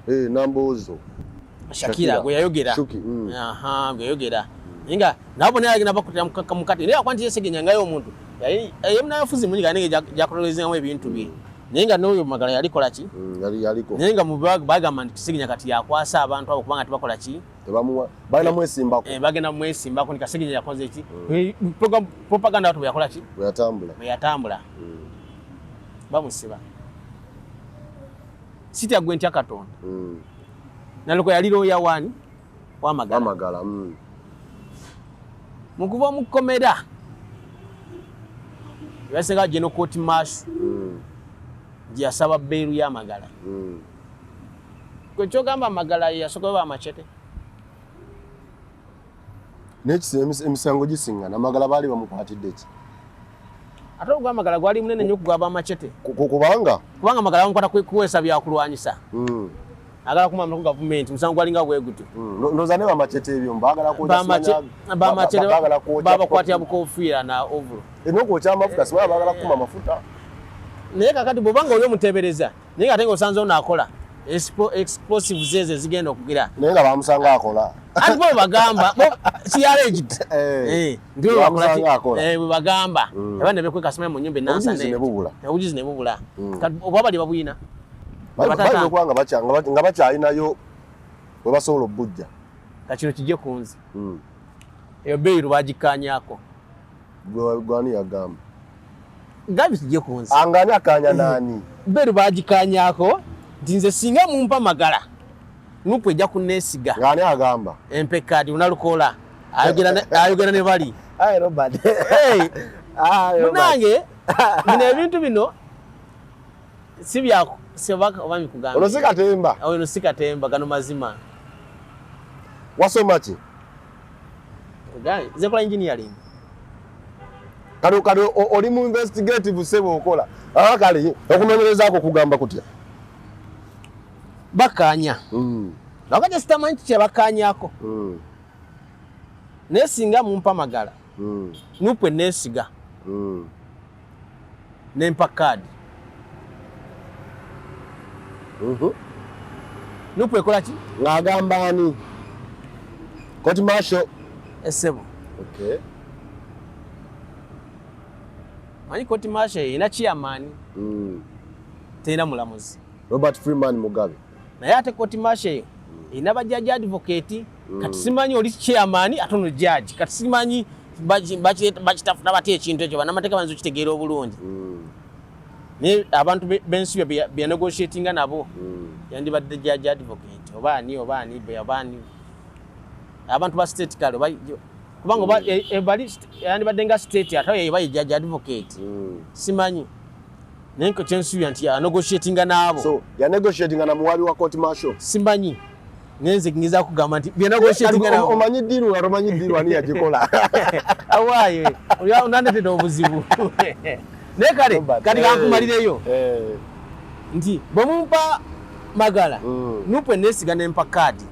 Speaker 2: gwe yayogera gwe yayogera nga nabo naye agenda bakutira mukati naye akwanti Segirinya ngayo omuntu yemunayafuzi munyiga nenge gyakololezaamu ebintu bye naye nga n'oyo Magala yalikola ki naye nga bagamba nti Segirinya kati yakwasa abantu abo kubanga tebakola ki
Speaker 1: bagenda
Speaker 2: mwesimbako nti Segirinya yakoze ki propaganda watu bweyakola ki bweyatambula bamusiba sitya gwe ntya Katonda Nalukoola yali looya wani wa Magala mukuva mukomera yasenga General Court Marsh gyasaba beeru ya Magala kwe kyogamba Magala yasokola amachete
Speaker 1: emisango gisingana Magala baali bamukwatidde ki
Speaker 2: ate ogwa Magala gwali munene nnyo okugaba amachete
Speaker 1: kubanga
Speaker 2: Magala bamukwata kuwesa byakulwanyisa agala kumamula ku gavumenti musango gwalinga bwe gutyo
Speaker 1: ndoza ne bamachete ebyo mbagala ko
Speaker 2: bamachete babakwatya bukofiira na ovulu
Speaker 1: enoko kyamafuta siwa bagala kuma mafuta
Speaker 2: naye kakati bwobanga oli omutebereza naye nga ate ng'osanze ono akola explosive zeze zigenda okugira
Speaker 1: naye nga bamusanga akola
Speaker 2: ati bo bagamba CRG ndio bwe bagamba abana bekweka sima mu nyumba nansa ne ujizi ne bubula kati obwabali babuyina
Speaker 1: batata kwanga nga bakyalinayo bwe basobola obujja
Speaker 2: kakino kijje kunzi eyo beiru bagikanyako
Speaker 1: gwani yagamba
Speaker 2: gabi kijje kunzi
Speaker 1: angani akanya nani
Speaker 2: beiru bagikanyako nze singa mumpa Magala nupu ejja kunesiga
Speaker 1: ngani agamba
Speaker 2: empekadi Nalukoola ayogera ne bali
Speaker 1: Robert
Speaker 2: munange bino ebintu bino si byako sebaka obami kugamba
Speaker 1: ono sikatemba
Speaker 2: ono sikatemba gano mazima
Speaker 1: wasoma ki
Speaker 2: gai zekola engineering
Speaker 1: kado oli mu investigative sebo okola kale okunoonyereza ako kugamba kutya
Speaker 2: bakanya Nakati sitamanyi kyabakanyako. Nesinga mumpa magala. Nupwe nesiga. Nempa kadi. Nupwe kola ki?
Speaker 1: Ngagamba ani? Court martial.
Speaker 2: Esebo.
Speaker 1: Okay.
Speaker 2: Manyi court martial ina chairman. Tena mulamuzi.
Speaker 1: Robert Freeman Mugabe.
Speaker 2: Naye ate court martial ina bajaji advocate kati simanyi oli chairman atono judge kati simanyi bakitafuta bati ekintu ekyo banamateeka banzo kitegeera obulungi. Ne abantu bensi bya negotiating nabo yandi badde judge advocate obani abantu ba state kale kubanga bali yandi badde nga state atayo yebaye judge advocate simanyi nenko chensu yanti ya negotiating nabo
Speaker 1: so ya negotiating na muwabi wa court martial
Speaker 2: simanyi ngenze kingiza kugamba nti bya negotiating nabo
Speaker 1: omanyi diru aromanyi diru ani yagikola
Speaker 2: awaye uya unandete obuzibu nekale kati kankumalireyo nti bomumpa magala nupwe nesiga nempa kadi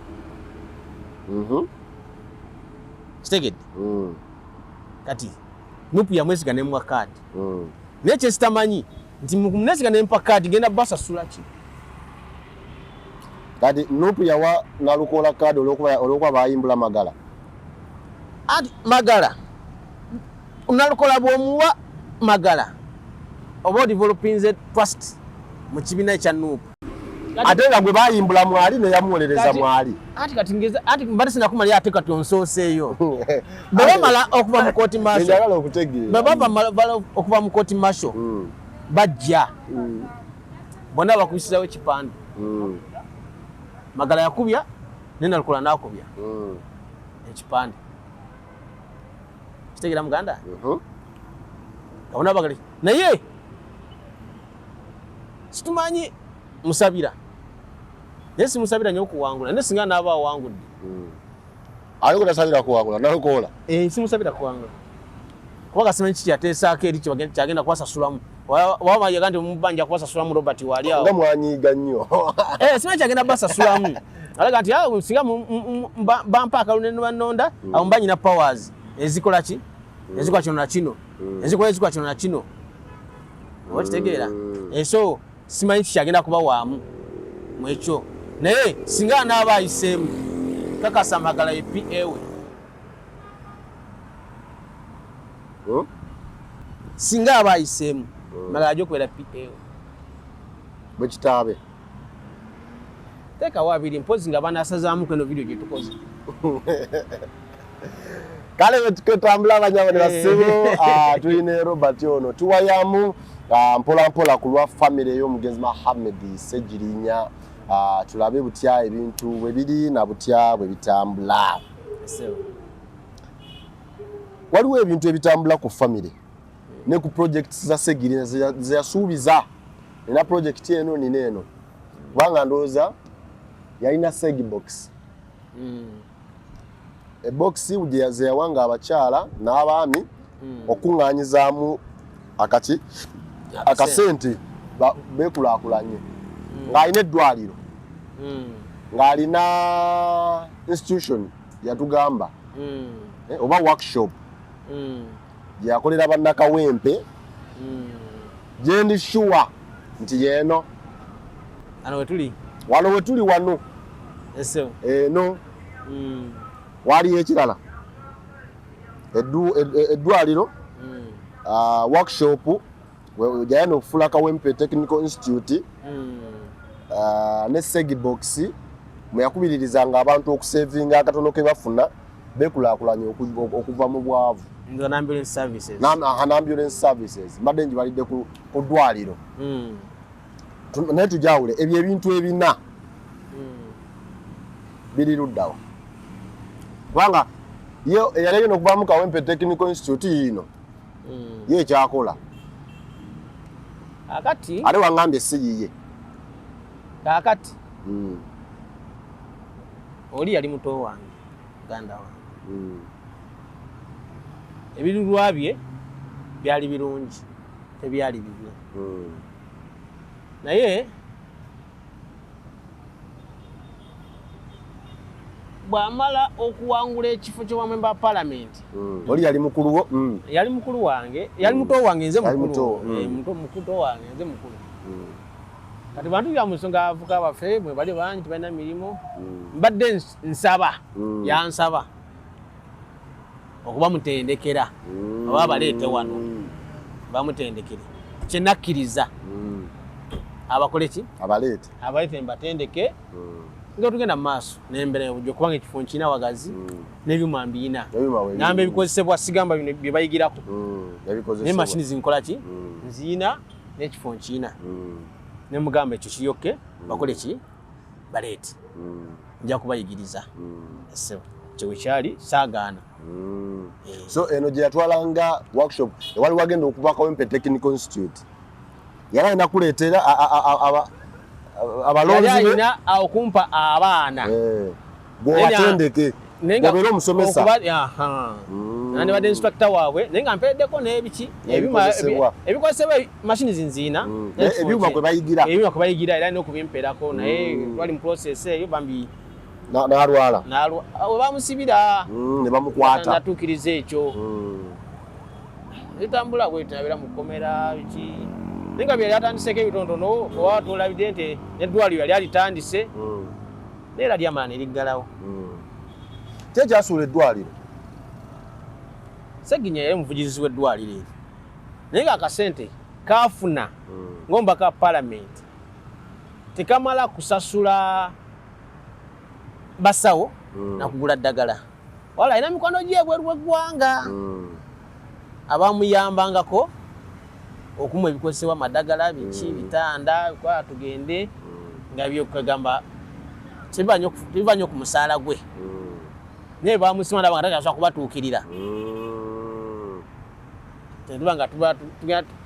Speaker 2: steged kati nupu ya mwesiga nemwa kadi neche sitamanyi nti munesiga nempa kadi genda basa sulaki
Speaker 1: kadi nupu ya wa nalukola kadi olwokuba bayimbula magala
Speaker 2: ati magala unalukola bwomuwa magala oba developing trust mu kibiina kya nupu
Speaker 1: ate nga gwe bayimbula mwali ne yamuwolereza mwali
Speaker 2: ati katingeza ati mbali sina kumali ate katonsoseeyo bamala okuva mu court martial
Speaker 1: njagala okutegeera
Speaker 2: baba okuva mu court martial bajja bonna bakubisizawo ekipande magala yakubya nenalukola nakubya ekipande kitegeera muganda kabona bagali naye situmanyi musabira nesi musabira nyo kuwangula nesi nga naba wangudde
Speaker 1: aliko tasabira kuwangula nalukola
Speaker 2: si musabira kuwangula kuba kasimanyi kiki yateesaako eri kyagenda kwasasulamu waba yagandi mubanja kwasasulamu Robert wali awo
Speaker 1: nga mwanyiga nnyo
Speaker 2: simanyi kyagenda basasulamu alaga nti singa bampa akalunene banonda awo mba nyina powers ezikola ki ezikola kino na kino ezikola kino na kino wakitegeera so simanyi kyagenda kuba waamu mwekyo naye singa naaba ayiseemu kakasa magala ewe singa aba ayiseemu magala gy'okubeera ewe
Speaker 1: bwekitaabe
Speaker 2: teekawo abiri mpozi nga banasazaamu keno vidiyo gye tukoze
Speaker 1: kale twetambula abanyabo ne basibu tulina Robert ono tuwayamu mpola mpola ku lwa family y'omugenzi Mohamed Sejirinya tulabe butya ebintu bwe biri na butya bwe bitambula waliwo ebintu ebitambula ku family ne ku projects za Sejirinya zeyasuubiza ena project eno ni neno kubanga ndowooza yalina Segi box box uje yawanga abakyala n'abaami okungaanyizaamu akasente bekulaakulanye ng'alina eddwaliro ng'alina institution yatugamba oba workshop gyeyakolera bannakawempe gyendi sure nti yeeno wano wetuli wano eno waliyo ekirala eddwaliro workshop gyayina okufula Kawempe Technical Institute ne Segi box mweyakubiririzanga abantu okusevinga akatono ke bafuna bekulaakulanye okuva mu bwavu ambulance services mbadde njibalidde ku ddwaliro naye tujawule ebyo ebintu ebina biri luddawa kubanga eyalina okuva mu Kawempe Technical Institute yino ye ekyakola
Speaker 2: akati
Speaker 1: ate wangambye si yiye
Speaker 2: kakati oli yali muto wange muganda wange ebirulwa bye byali birungi tebyali bibi naye bw'amala okuwangula ekifo ky'obwamemba wa Parliament.
Speaker 1: Oli yali mukulu wo?
Speaker 2: Yali mukulu wange, yali muto wange nze mukulu. Muto wange nze mukulu. Kati bantu bya musonga avuka abaffe bwe bali bangi balina mirimo. Mbadde nsaba, yansaba okuba mutendekera oba baleete wano bamutendekere. Kye nakkiriza abakole ki? Abaleete mbatendeke nga tugenda mu maaso n'embeera y'obujjo kubanga ekifo nkina wagazi n'ebyuma mbina namba ebikozesebwa sigamba bino bye bayigirako naye mashini zinkola ki nziina n'ekifo nkina ne mugamba ekyo kiyokke bakole ki baleete nja kubayigiriza essebo kye wekyali saagaana.
Speaker 1: So eno gye yatwalanga workshop ewali wagenda okubakawo Empe Technical Institute yali alina kuleetera abalonzi
Speaker 2: yali alina okumpa abaana
Speaker 1: bw'obatendeke bw'obeera omusomesa
Speaker 2: nandi badde instructor waabwe naye nga mpeddeko n'ebiki ebikozesebwa mashini zinziina
Speaker 1: ebyuma kwe bayigira
Speaker 2: era n'okubimperako naye twali mu process eyo bambi
Speaker 1: n'alwala
Speaker 2: we bamusibira
Speaker 1: ne bamukwata
Speaker 2: natuukiriza ekyo etambula bwetyo nabeera mu kkomera biki naye nga byali atandiseko ebitonotono oba tolabidde nti eddwaliro yali alitandise naye era lyamala ne liggalawo.
Speaker 1: Kyekyasuula eddwaliro
Speaker 2: Sseginya yali muvugizi w'eddwaliro eryo naye nga akasente kaafuna ng'omubaka wa Parliament tekamala kusasula basawo nakugula ddagala wala alina mikono gye ebweru w'eggwanga abamuyambangako okumuwa ebikozesebwa amadagala biki bitanda kwa tugende nga byokagamba tibiva nnyo ku musaala gwe naye bamusima ndaba nga tagasobola kubatuukirira tetuba nga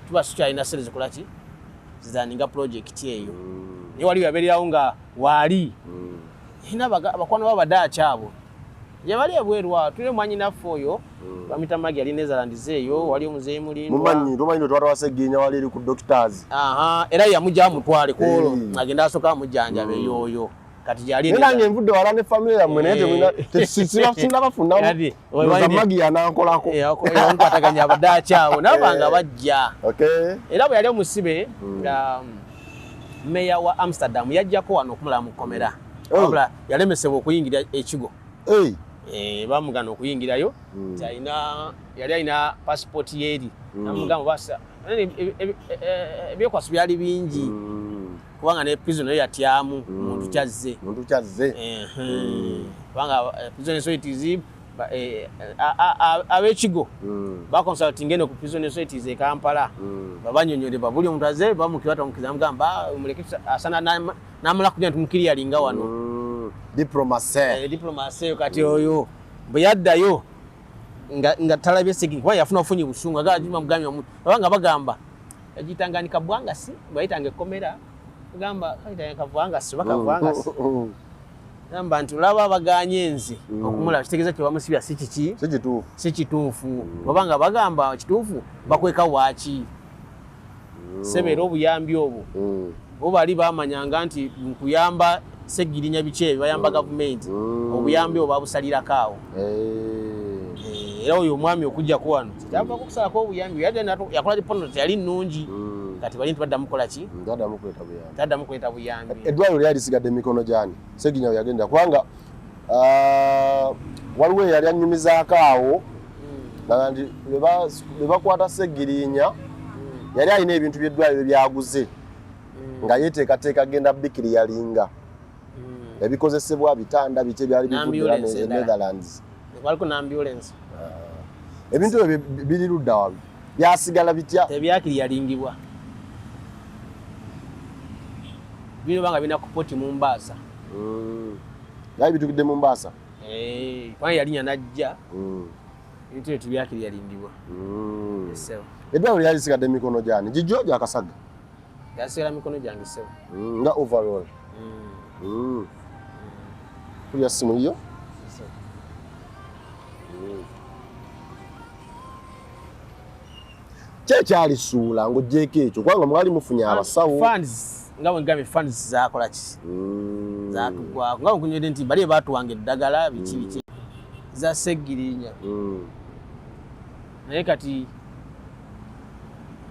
Speaker 2: tuba sikyalina sente zikola ki zizaninga projekiti eyo naye wali yabeererawo nga waali ina abakwano babaddaaki abo yabali ebweru awo tuli mwanyinaffe oyo bamita Magi ali Netherlands eyo wali omuzeeyi mulindwa
Speaker 1: tumanyi notwala Wasegginya wali eri ku doctors
Speaker 2: era yamujja amutwale kwolwo agenda asooka amujjanjaba eyoyo kati gyali
Speaker 1: nange envudde wala ne family yammwe naye tesinabafuna Magi yanankolako
Speaker 2: omukwataganya abaddaaki abo nabanga bajja era bwe yali omusibe meya wa Amsterdam yajjako wano okumulaba mu kkomera wabula yalemesebwa okuyingira ekigo bamugana okuyingirayo yali alina passport yeeri namugamba basa ebyekwaso byali bingi kubanga ne prison nayo yatyamu muntu kyazze kubanga prison societies ab'ekigo baconsulting eno ku prison societies e Kampala babanyonyole babuli omuntu azze bamukibata omukiza mugamba omuleke asana namala kujja tumukiriyalinga wano diplomacy kati oyo bwe yaddayo nga talabye Sseginya kuba yafuna ofunye busungu agajima mugamya omuntu abanga bagamba yagitanganika bwangasi bwayitanga ekkomera bagamba kayitanga bwangasi bakabwangasi gamba nti olaba abaganye enzi okumulaba kitegeeza kye bamusibya si kituufu babanga bagamba kituufu bakweka waaki sebeera obuyambi obwo bo bali bamanyanga nti nkuyamba Sseginya biki ebyo bayamba gavumenti obuyambi obwo babusalirako awo era oyo omwami okujjako wano kyava okusalako obuyambi yakola lipono teyali nnungi kati bali nti baddamu kukola ki taddamu kuleeta buyambi
Speaker 1: eddwaliro lyali lisigadde emikono gyani Sseginya we yagenda kubanga waliwo eyali annyumizaako awo naga nti bwe bakwata Sseginya yali alina ebintu by'eddwaliro byaguze nga yeteekateeka agenda bikiriyalinga ebikozesebwa bitanda biki ebyali bivuddira ne Netherlands
Speaker 2: waliko n'ambulance
Speaker 1: ebintu ebyo biri ludda wabi byasigala bitya
Speaker 2: tebyakiriyalingibwa bino banga bina kupoti mu Mbaasa
Speaker 1: yali bitukidde mu Mbaasa
Speaker 2: kubanga yalinya najja ebintu ebyo tebyakiriyalingibwa
Speaker 1: eddwaliro lyali lisigadde emikono gyani gijjo gya Kasaga
Speaker 2: yasigala mikono gyange sebo
Speaker 1: nga overall kulya simu yo kyekyali suula ng'ogyeko ekyo kubanga mwali mufunye abasawo
Speaker 2: funds nga bwe funds zakola ki zatugwako nga nkunywedde nti bali baatuwanga eddagala biki za Sseggirinya naye kati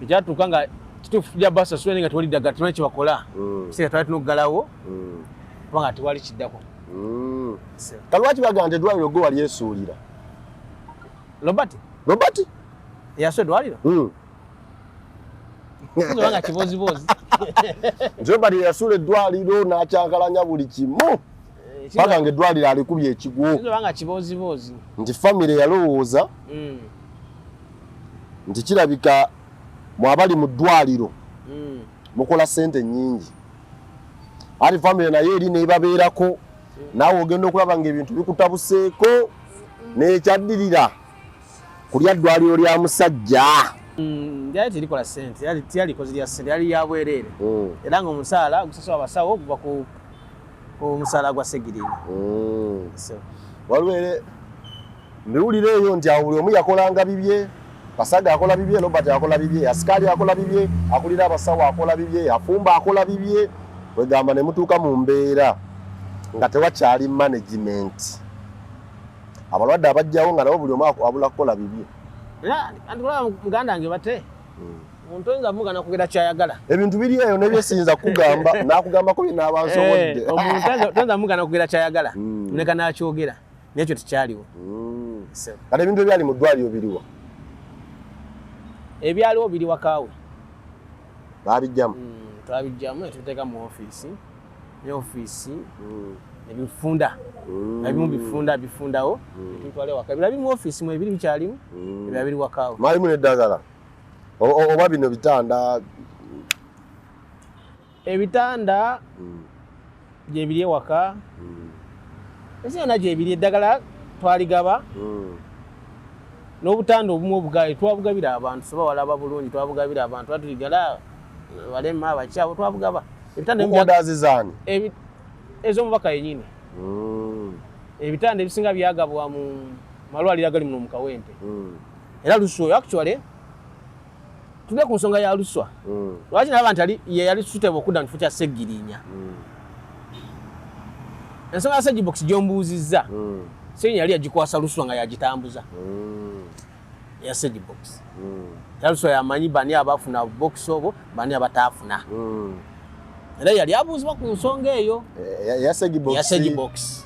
Speaker 2: ekyatuuka nga kituufu tujja basasula nga tewali ddagala temanyi kyebakola kiseera twali tunoggalawo kubanga tewali kiddako
Speaker 1: kalwaki bagamba nti eddwaliro gwe wali esuulira Robert
Speaker 2: yaswa eddwaliro nga kibozibozi
Speaker 1: Robert yasuula eddwaliro n'akyankalanya buli kimu paka nga eddwaliro alikubye ekigwo
Speaker 2: nga kibozibozi
Speaker 1: nti famire yalowooza nti kirabika mwabali mu ddwaliro mukola ssente nnyingi ati famire naye eri nebabeerako naawe ogenda okulaba nga ebintu bikutabuseeko nekyaddirira kulya ddwaliro lya musajja
Speaker 2: lyali terikola ssente tyalikozi lya ssente lyali lyabwereere era nga omusaala gusasula abasawo okuva ku omusaala gwa Sseggirinya
Speaker 1: waliwo mbiwulire eyo nti awo buli omu yakolanga bibye Kasaga akola bibye Robert akola bibye Asikali akola bibye akulira abasawo akola bibye Afumba akola bibye wegamba ne mutuuka mu mbeera nga tewakyali management abalwadde abajjawo nga nabo buli omu abula kukola bibye
Speaker 2: andikolaba muganda wange bate omuntu oyinza mugana kugera kyayagala
Speaker 1: ebintu biri eyo nebyesinza kugamba nakugambako binaabansobodde
Speaker 2: omuntu oyinza mugana kugera kyayagala neka nakyogera nekyo tekyaliwo
Speaker 1: kati ebintu ebyali mu ddwaliro biriwa
Speaker 2: ebyaliwo biri wakaawe
Speaker 1: babijjamu
Speaker 2: twabijjamu netubiteeka mu ofiisi ebifunda ebimu bifundawo tutwale waka ebirala biri mu ofiisi mu ebiri bikyalimu ebirala biri wakaawe
Speaker 1: mwalimu neddagala oba bino bitanda
Speaker 2: ebitanda gyebiri ewaka esi yona gyebiri eddagala twaligaba n'obutanda obumu obugaali twabugabira abantu soba walaba bulungi twabugabira abantu batuligala balema abakyabo twabugaba
Speaker 1: ebitanda zizani
Speaker 2: ez'omubaka yennyini ebitanda ebisinga byagabwa mu malwaliro agali muno mu Kawempe era Luswa oyo actually tugenda ku nsonga ya Luswa lwaki nalaba nti yali suitable okudda mu kifo kya Sseggirinya ensonga ya Segibox gyombuuzizza Sseggirinya yali yagikwasa Luswa nga yagitambuza ya Segibox era Luswa yamanyi bani abafuna box obwo bani abataafuna era yali abuuzibwa ku nsonga eyo
Speaker 1: ya
Speaker 2: Segibox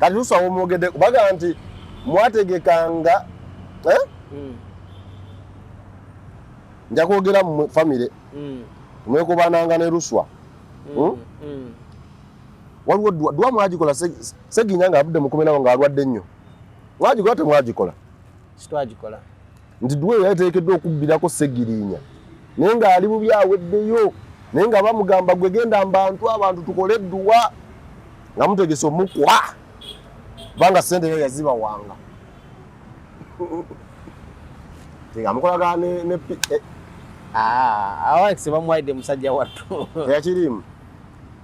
Speaker 1: kati Luswa womwogedde bagamba nti mwategekanga nja kwogera mu famire mwekubananga ne Luswa waliwo dwa mwagikola Sseggirinya nga abudde mukomenawo nga alwadde nnyo mwagikola temwagikola
Speaker 2: kitwagikola
Speaker 1: nti dwa eyo yateekeddwa okubbirako Sseggirinya naye nga ali bubi aweddeyo naye nga bamugamba gwe genda abantu tukole dduwa nga mutegese omukwa kubanga ssente yo yazibawanga amukolagana ne
Speaker 2: Alex bamuwaidde musajja wattu
Speaker 1: yakirimu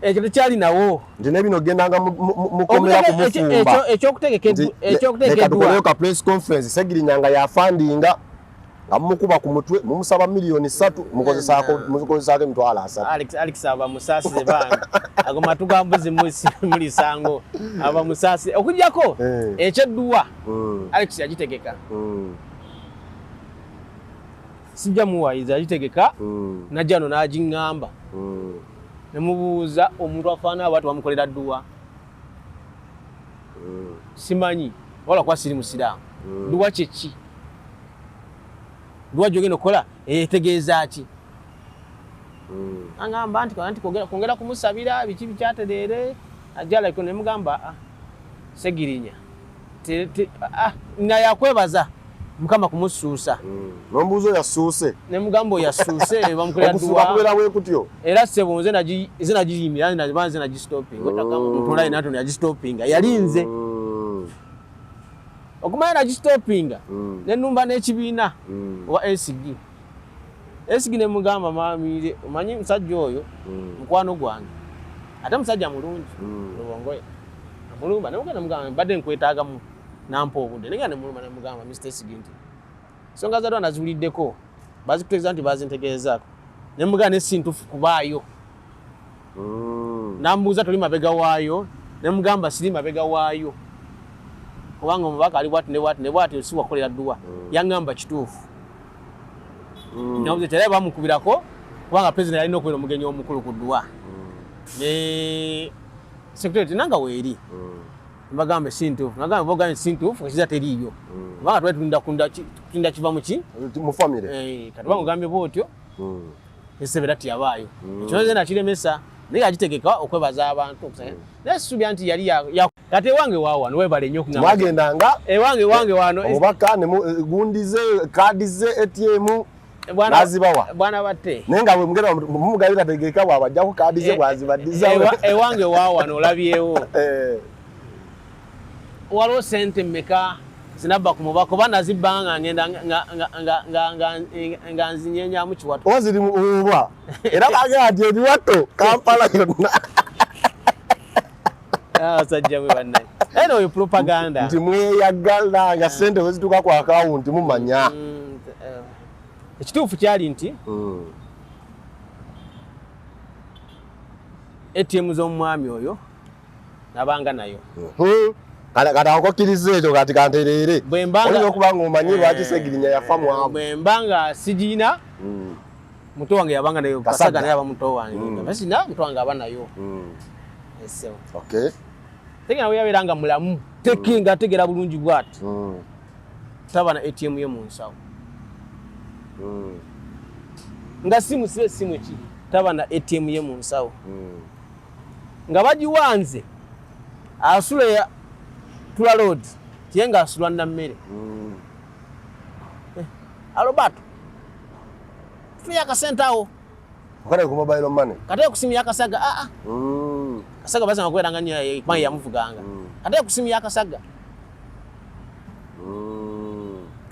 Speaker 2: ekyo tekyali nawo
Speaker 1: nti nebino gendanga mukomera kumufumba
Speaker 2: ekyokutegeka
Speaker 1: tukoleyo ka press conference Sseggirinya nga yafandinga nga mumukuba ku mutwe mumusaba million 3 mukozesaako emitwalo 3
Speaker 2: Alex aba musaasize banga ago matugambuzi mulisango aba musaasi okujjako ekyedduwa Alex yagitegeka sijja muwayiza yagitegeka najjano n'agiŋŋamba nemubuuza omuntu afaana abantu bamukolera dduwa simanyi wala kuba siri musiraamu dduwa kyeki dduwa gyogenda okukola etegeeza ki agamba nti kwongera kumusabira biki bikyatereere ajalaiko nemugamba Sseggirinya nayakwebaza Mukama kumusuusa
Speaker 1: nombuuzo yasuuse
Speaker 2: nemugamba oyo yasuuse bamukolera
Speaker 1: dduwa
Speaker 2: era ssebo nze nagiyimira nze nagistopinga otulayi natono yagistopinga yalinze okumanya nagistopinga nenumba n'ekibiina owa esigi nemugamba mamire omanyi musajja oyo mukwano gwange ate musajja mulungi lubongoya amulumba nemugenda mugamba mbadde nkwetaagamu nampa obudde negenda nemulumba nemugamba Mr. Esigi nti ensonga zadwa naziwuliddeko bazikutegeeza nti bazintegeezaako ne mugamba ne sintufu kubaayo nambuuza toli mabega waayo ne mugamba siri mabega waayo kubanga omubaka ali bwati ne bwati si wakolera dduwa yaŋŋamba kituufu nabuze tera bamukubirako kubanga president alina okubeera omugenyi omukulu ku dduwa ne secretary nanga weeri mbagambe sintuufu nagamba bogambe sintuufu ekiza teriiyo kubanga twali tulinda kiva muki
Speaker 1: mu family
Speaker 2: kati bamugambye bwotyo esebera tiyabaayo ekyo nze nakiremesa naye agitegeka okwebaza abantu naye sisubya nti yali kati ewange waawa niwebale nnyo
Speaker 1: mwagendanga
Speaker 2: ewange wano
Speaker 1: obubaka gundize kaadi ze ATM nazibawa
Speaker 2: bwana batte
Speaker 1: naye nga bwemugenda mumugabira tegeka bwabajjako kaadi ze bwazibaddiza
Speaker 2: ewange waawa n'olabyewo waliwo sente mmeka zinabba ku mubaka oba nazibbanga ngenda nga nzinyenyamu kiwato
Speaker 1: oba ziri mubwa era bagamba nti ebiwato Kampala yonna
Speaker 2: abasajja mwe bannaye eno oyo propaganda
Speaker 1: nti mweyagala nga sente wezituuka ku akawunti mumanya
Speaker 2: ekituufu kyali nti ATM z'omwami oyo nabanga nayo
Speaker 1: kati akokkiriza ekyo kati kantereere olina okuba nga omanyi lwaki Segirinya yafa mwamu
Speaker 2: bwe mba sigiina muto wange yabanga nayo Kasaga naye aba muto wange basina muto wange aba nayo esewo tegera bwe yabeera nga mulamu tekinga ategera bulungi bwati taba na ATM ye mu nsawo nga simu sibe simu ki taba na ATM ye mu nsawo nga bagiwanze asula ya Tula Road tiyenga asula na mmere Roberto tuya kasentawo
Speaker 1: okale ku mobile money
Speaker 2: kate ku simu ya Kasaga Kasaga basa ngakwera nganya ekwanyi yamuvuganga kate ku simu ya Kasaga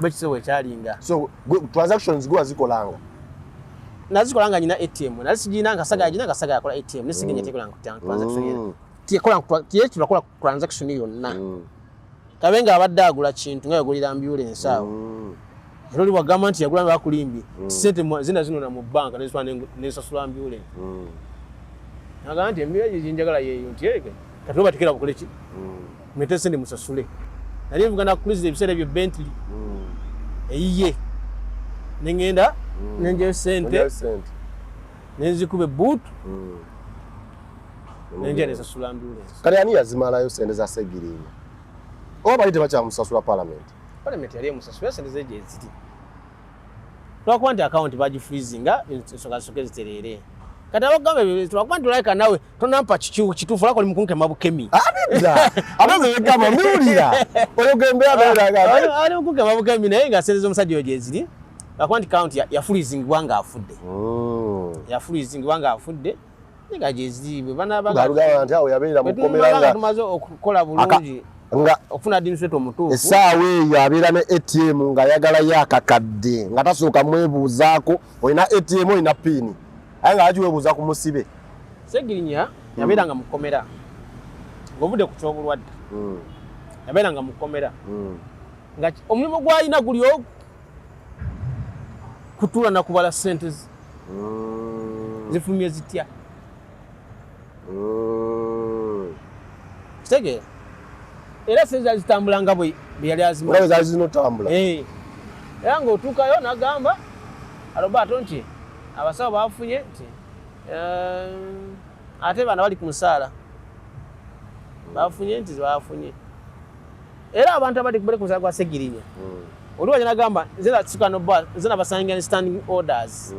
Speaker 2: bekisewe kyalinga
Speaker 1: so transactions go azikolanga
Speaker 2: nazikolanga nyina ATM nalisijina Kasaga ajina Kasaga yakola ATM nisigenye tekolanga transaction yena tiyekola transaction yonna kabenga abadde agula kintu nga yagulira ambulance awo era oli wagamba nti yagula bakulimbi sente zina mu banka nesasula ambulance nagamba nti emibeezi zinjagala yeeyo nti kati obatekera bukole ki mwete sente musasule nali nvuga nakuliza ebiseera ebyo Bentley eyiye nengenda nenjeyo sente nenzikuba ebbuutu nenjya nesasula ambulance
Speaker 1: kale ani yazimalayo sente za Segirinya oba bali tebakyamusasula parliament
Speaker 2: yali emusasula sente ze gye ziri lwakuba nti account bagifreezinga ensonga ziterere kati abagambe lwakuba nti olaika nawe tonampa kituufu olako oli mukunkema bukemi
Speaker 1: abazegamba miwulira
Speaker 2: ali mukunkema bukemi naye nga sente z'omusajja oyo gye ziri lwakuba nti account yafreezingibwa nga afudde nga gye ziri bwe
Speaker 1: banabagamba nti awo yabeera mukomera nga
Speaker 2: tumaze okukola bulungi
Speaker 1: nga
Speaker 2: okufuna administrator omutuufu
Speaker 1: essaawa eyo abeera ne ATM nga ayagalayo akakadde nga tasooka mwebuuzaako olina ATM olina piini aye nga agiweebuuza ku musibe
Speaker 2: Segirinya yabeera nga mukomera ng'ovudde ku kyobulwadde yabeera nga mukomera nga omulimu gw'alina guli kutuula na kubala sente zifulumye zitya kitegeera era sente zitambula nga bwe yali
Speaker 1: azizinotambula
Speaker 2: era ng'otuukayo n'agamba Roberto nti abasawo bafunye nti ate bana bali ku musaala bafunye era abantu abali ku musaala gwa Segirinya oliwo nagamba nze nabasanganya standing orders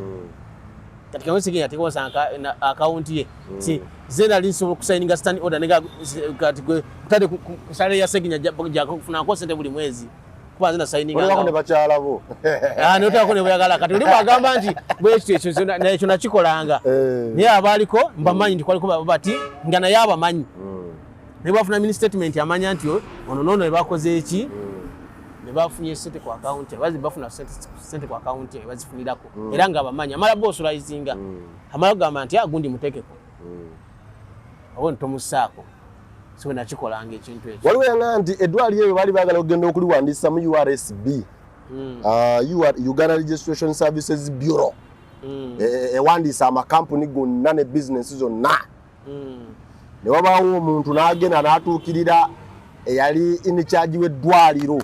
Speaker 2: katika mwezi Segirinya tekosanga account ye si zena linso kusayininga standing order nega kutade kusale ya Segirinya kufuna ko sente buli mwezi kuba zena sayininga
Speaker 1: wako ne bakyala bo
Speaker 2: nota ko ne bayagala kati oli bagamba nti bwekyo nakyo nakikolanga naye abaliko mbamanyi ndi kwaliko bati ngana yaba manyi ne bafuna mini statement amanya nti ono ne bakoze eki ne bafunye sente ku account bafuna sente ku account bazifunirako era nga bamanyi amala boss rayizinga amala gamba nti agundi mutekeko awo ntomusaako so nakikolanga ekintu ekyo
Speaker 1: waliwo yanga nti edwali eyo bali bagala okugenda okuliwandiisa mu URSB Uganda Registration Services Bureau ewandiisa amakampuni gonna ne bizinesi zonna ne wabaawo omuntu n'agenda n'atuukirira eyali in charge w'eddwaliro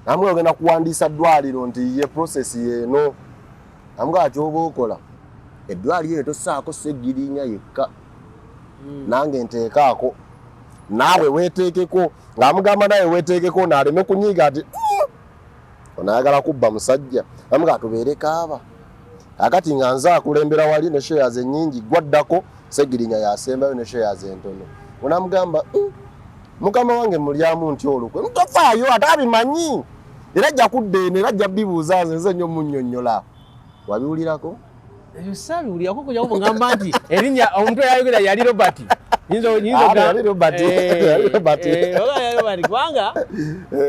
Speaker 1: namwe ogenda kuwandiisa ddwaliro nti ye process yeeno namugamba kyoba okola eddwaliro eyo tossaako Sseggirinya yekka nange nteekaako naawe weeteekeko ng'amugamba naye weeteekeko n'aleme kunyiiga ati onayagala kubba musajja namugamba tubeere kaaba akati nga nze akulembera wali ne shares ennyingi gwaddako Sseggirinya yasembayo ne shares entono onamugamba mukama wange mulyamu nti olukwe ntofaayo ate abimanyi era ajja kudda eno era ajja bibuuza nze nnyo munnyonnyola wabiwulirako
Speaker 2: ebyo saabiwulirako kujja kugamba nti erinnya omuntu eyayogera yali Robert
Speaker 1: yali Robert
Speaker 2: kubanga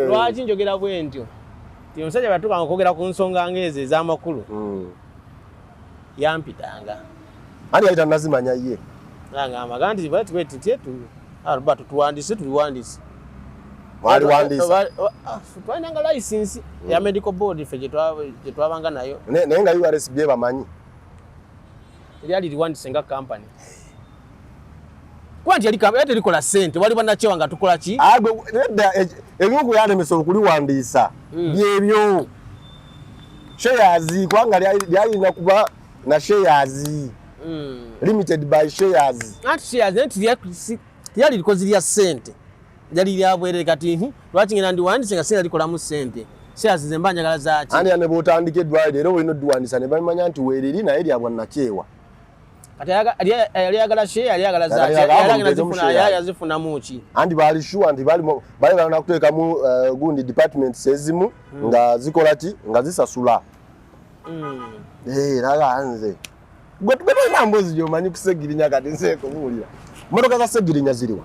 Speaker 2: lwaki njogera bwe ntyo ti omusajja batuukanga okwogera ku nsonga ng'ezo ez'amakulu yampitanga
Speaker 1: ani yali tannazimanya ye
Speaker 2: ngamba nti Robert tuwandiise tuliwandiise twalinanga license ya medical board ffe gye twabanga nayo
Speaker 1: naye nga URSB bamanyi
Speaker 2: eryali liwandiise nga company kuba nti yali terikola ssente wali bannakyewa nga tukola ki
Speaker 1: ebimu ku yalemesa okuliwandiisa byebyo shares kubanga lyalina kuba na shares limited by shares
Speaker 2: anti shares tiyali likozi lya ssente lyali lyabwerere kati lwaki ngenda ndiwandiise nga sente likolamu ssente shares ze mba njagala zaaki
Speaker 1: ani ne bw'otandika eddwaliro era olina oddiwandiisa ne bamanya nti weeriri naye lya bwannakyewa
Speaker 2: kati yagala share yagala zaaki yazifunamu ki
Speaker 1: andi bali sure nti bali balina kuteekamu gundi departments ezimu nga zikola ki nga zisasula raga nze gwe tulina mbozi gy'omanyi ku Sseggirinya kati nze kubuulira motoka za Sseggirinya ziriwa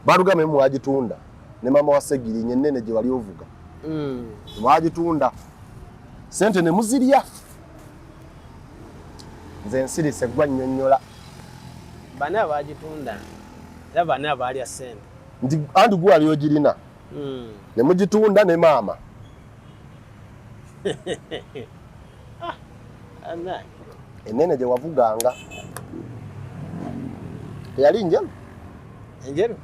Speaker 1: balugame mwagitunda ne mama wa Sseggirinya ennene gye wali ovuga mwagitunda sente ne muzirya nze nsirise gwa nnyonnyola
Speaker 2: bana bagitunda era bana balya ssente
Speaker 1: nti andi gwe wali ogirina ne mugitunda ne maama ennene gye wavuganga teyali njeru
Speaker 2: enjeru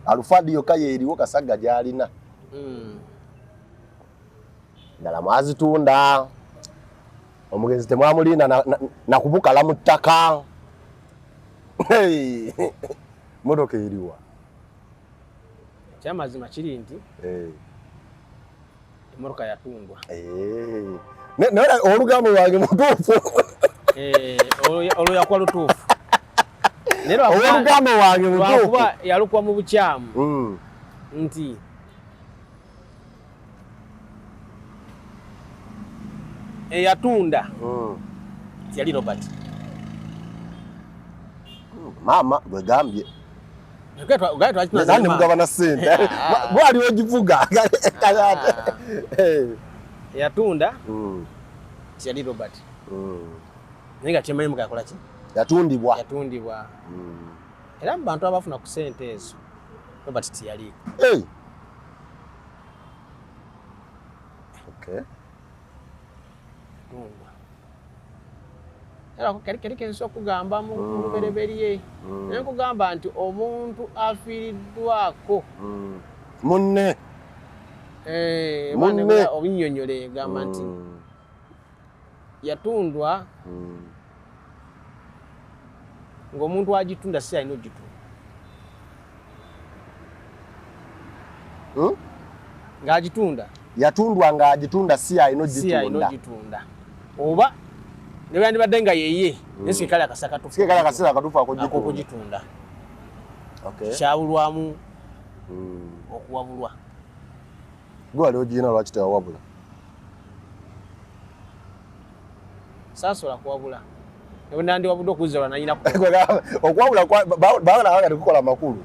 Speaker 1: alufadi yokka yeeriwo Kasagga gy'alina ddala mwazitunda omugenzi temwamulinda nakubukala mu ttaka motoka eriwa
Speaker 2: kyamazima kiri nti emotoka yatundwa
Speaker 1: naye olugambo lwange mutuufu
Speaker 2: olwo yakuba lutuufu
Speaker 1: olugambo wange mutuufu
Speaker 2: lwakuba yalukwa mu bukyamu nti eyatunda yali Robert
Speaker 1: maama gwegambye
Speaker 2: nani
Speaker 1: mugabana ssente gwali ogivuga
Speaker 2: yatunda yali Robert naye nga kyemmanyi muga yakola ki
Speaker 1: yatundibwa
Speaker 2: era mu bantu abafuna ku ssente ezo Robert tiyali era kali kensi okugamba mu lubereberye naye nkugamba nti omuntu afiiriddwako
Speaker 1: munne
Speaker 2: obinnyonnyole gamba nti yatundwa ng'omuntu agitunda si alina ogitunda ng'agitunda
Speaker 1: yatundwa ng'agitunda si alina
Speaker 2: ogitunda oba ne yandibadde nga yeye naye kale akasaka
Speaker 1: katuufu
Speaker 2: akokugitunda kyabulwamu okuwabulwa
Speaker 1: gwe wali ogirina lwaki tewawabula
Speaker 2: saasobola kuwabula nandi okuzza lwananyina
Speaker 1: okuwabula baana tekukola makulu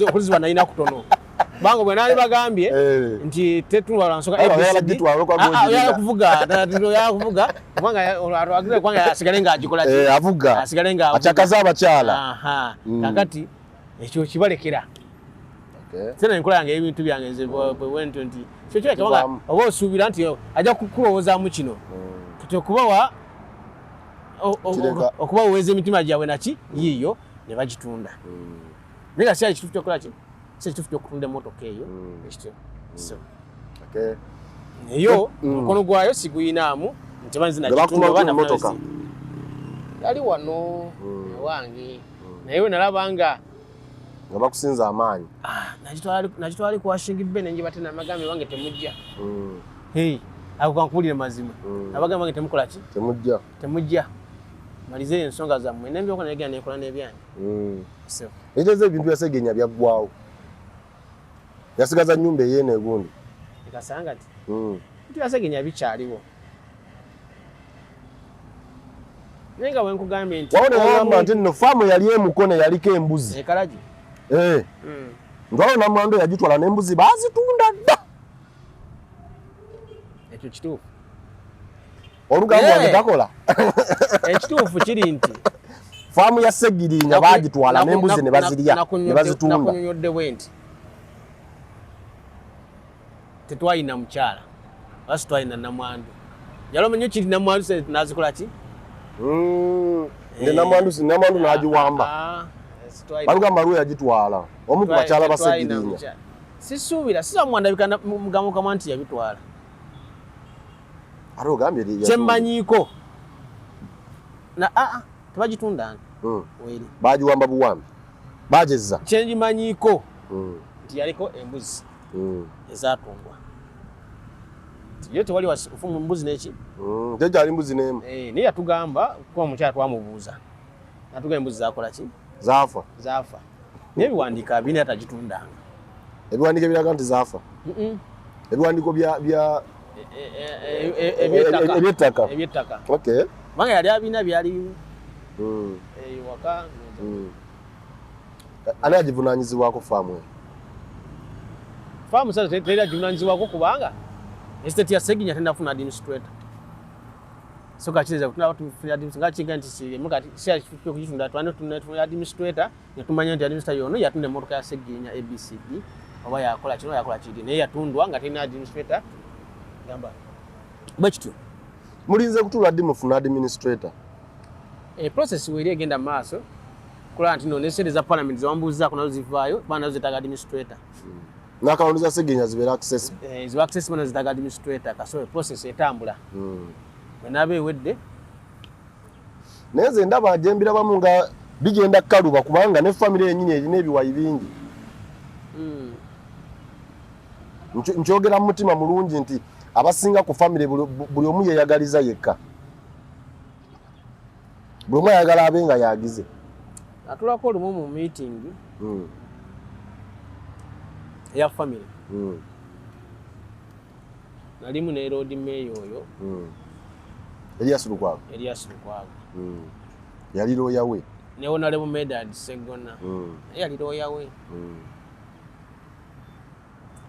Speaker 2: okuzibwa nanyina kutono bango bwe nali bagambye nti tetundwa lwa nsonga yakuvuga kubanga asigale ng'agikola
Speaker 1: avuga
Speaker 2: asigale
Speaker 1: acakaza abakyala
Speaker 2: kakati ekyo kibalekera
Speaker 1: Okay.
Speaker 2: Sena nkola yange ebintu byange nze bwento nti kyo kyo kabanga oba osuubira nti ajja kukulowoozamu kino tuti okubawa okuba uweze emitima gyabwe naki yiyo ne bagitunda naye nga si ali kituufu kyokola ki si ekituufu kyokutunda emmotoka eyo ekityo so eyo omukono gwayo siguyinaamu nti banzi nagitunda oba nafuna yali wano ewange naye we nalaba nga
Speaker 1: bakusinza amaanyi
Speaker 2: nagitwali ku Washington Ben njibate namagambe wange temujja ako kankubulire mazima nabagambe wange temukola ki temujja malize ensonga zammwe nembyoko naye genda nekola n'ebyange
Speaker 1: ekyoza ebintu bya Sseggenya byaggwawo yasigaza nnyumba eyeeno egundi
Speaker 2: ekasanga ti bintu bya Sseggenya bikyaliwo naye nga bwenkugambye nti
Speaker 1: wawonagamba nti nno faamu yali emukono yaliko embuzi
Speaker 2: ekalagi
Speaker 1: ntwalo namwando yagitwala n'embuzi baazitunda dda
Speaker 2: ekyo kituufu
Speaker 1: olugambo wange takola
Speaker 2: ekituufu kiri nti
Speaker 1: faamu ya Sseggirinya baagitwala n'embuzi ne bazirya ne bazitunda
Speaker 2: nakunyonyodde bwe nti tetwalina mukyala basi twalina namwandu yali omanyi kiri namwandu se nazikola ki
Speaker 1: namwandu n'agiwamba balugamba lwe yagitwala omu ku bakyala ba Sseggirinya
Speaker 2: sisuubira sisamwandabika mugambo kamwa nti yabitwala
Speaker 1: ate ogambye
Speaker 2: kyemmanyiiko tebagitunda weri
Speaker 1: bagiwamba buwambi bagezza
Speaker 2: kyenjimanyiiko nti yaliko embuzi ezatundwa yo tewali wafumu mbuzi neki
Speaker 1: tekyali mbuzi n'emu
Speaker 2: naye yatugamba kuba omukyala twamubuuza natuga embuzi zakola ki
Speaker 1: zaafa
Speaker 2: naye ebiwandiiko abina atagitundanga
Speaker 1: ebiwandiiko ebiraga nti zaafa ebiwandiiko
Speaker 2: ebyettaka kubanga yali abina byali waka
Speaker 1: ani agivunaanyizibwako faamu
Speaker 2: faamu sasa teri agivunaanyizibwako kubanga estate ya Sseggirinya tendafuna administrator so kachiriza nga kinga nti kugitunda tufuna administrator netumanya nti administrator yono yatunda emmotoka ya Sseggirinya ABCD oba yakola kino yakola kiri naye yatundwa nga terina administrator gamba bwekityo
Speaker 1: mulinze kutula ddi mufuna administrator
Speaker 2: process weri egenda maaso kulaba nti ne sente za parliament zewambuuzaako nazo zivaayo kuba nazo zetaga administrator
Speaker 1: n'akalonda za Sseggirinya zibeera accessible
Speaker 2: ziba accessible nazo zetaga administrator kasobe process etambula bwenaaba ewedde
Speaker 1: naye nze ndaba gyembirabamu nga bigenda kkaluba kubanga ne famire yennyini erina ebiwayi bingi nkyogera mu mutima mulungi nti abasinga ku famire buli omu yeeyagaliza yekka buli omu ayagala abe nga yagize
Speaker 2: atulako olumu mu meeting eya famire nalimu ne road mayor oyo
Speaker 1: Elias Lukwago yali looya we
Speaker 2: ne Honorable Medard Sseggona yali looya we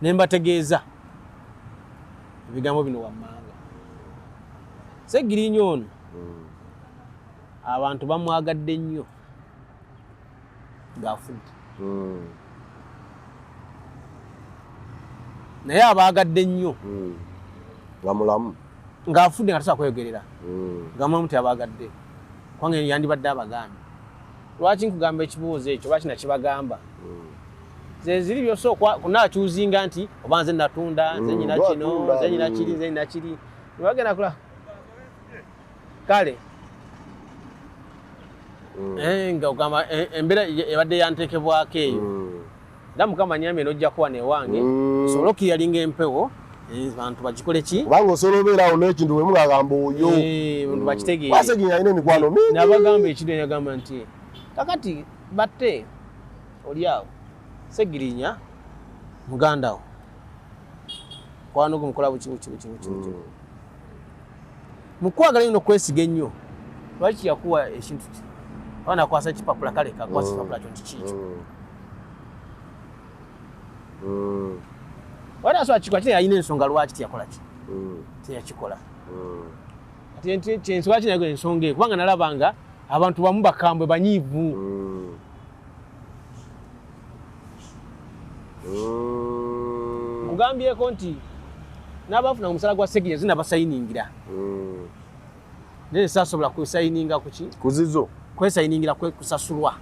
Speaker 2: ne mbategeeza ebigambo bino wammanga Sseggirinya ono abantu bamwagadde nnyo ng'afudde naye abaagadde nnyo
Speaker 1: nga mulamu
Speaker 2: ng'afudde nga tasobola kweyogerera nga mulamu tyabaagadde kubanga yandibadde abagambe lwaki nkugamba ekibuuzo ekyo lwaki nakibagamba ze ziri byosooka kunaakyuzinga nti oba nze natunda nze nyina kino nze nyina kiri nze nyina kiri nebagenda kula kale nga ogamba embeera ebadde yanteekebwako eyo era Mukama nyambe n'ojja kuwa newange osobole okuyalinga empewo abantu bagikole ki
Speaker 1: kubanga osobola obeerawo n'ekintu bwe mugagamba oyo
Speaker 2: abantu bakitegeere
Speaker 1: Sseggirinya alina emikwano mingi
Speaker 2: nabagamba ekiro yagamba nti kakati batte oli awo Sseggirinya muganda wo kwano gumukola bukibu mukwagala ino okwesiga ennyo lwaki yakuwa ekintu abaana akwasa ekipapula kale kakwasa ekipapula kyo nti kiikyo wali asobola kikola kiri alina ensonga lwaki tiyakola ki teyakikola ati kyensonga kinago ensonga eyo kubanga nalabanga abantu bamu bakambwe banyiivu Mugambyeko nti n'abafuna omusala gwa Seginya zina basayiningira. Naye sasobola kwesayininga kuki?
Speaker 1: Kuzizo.
Speaker 2: Kwesayiningira kusasulwa.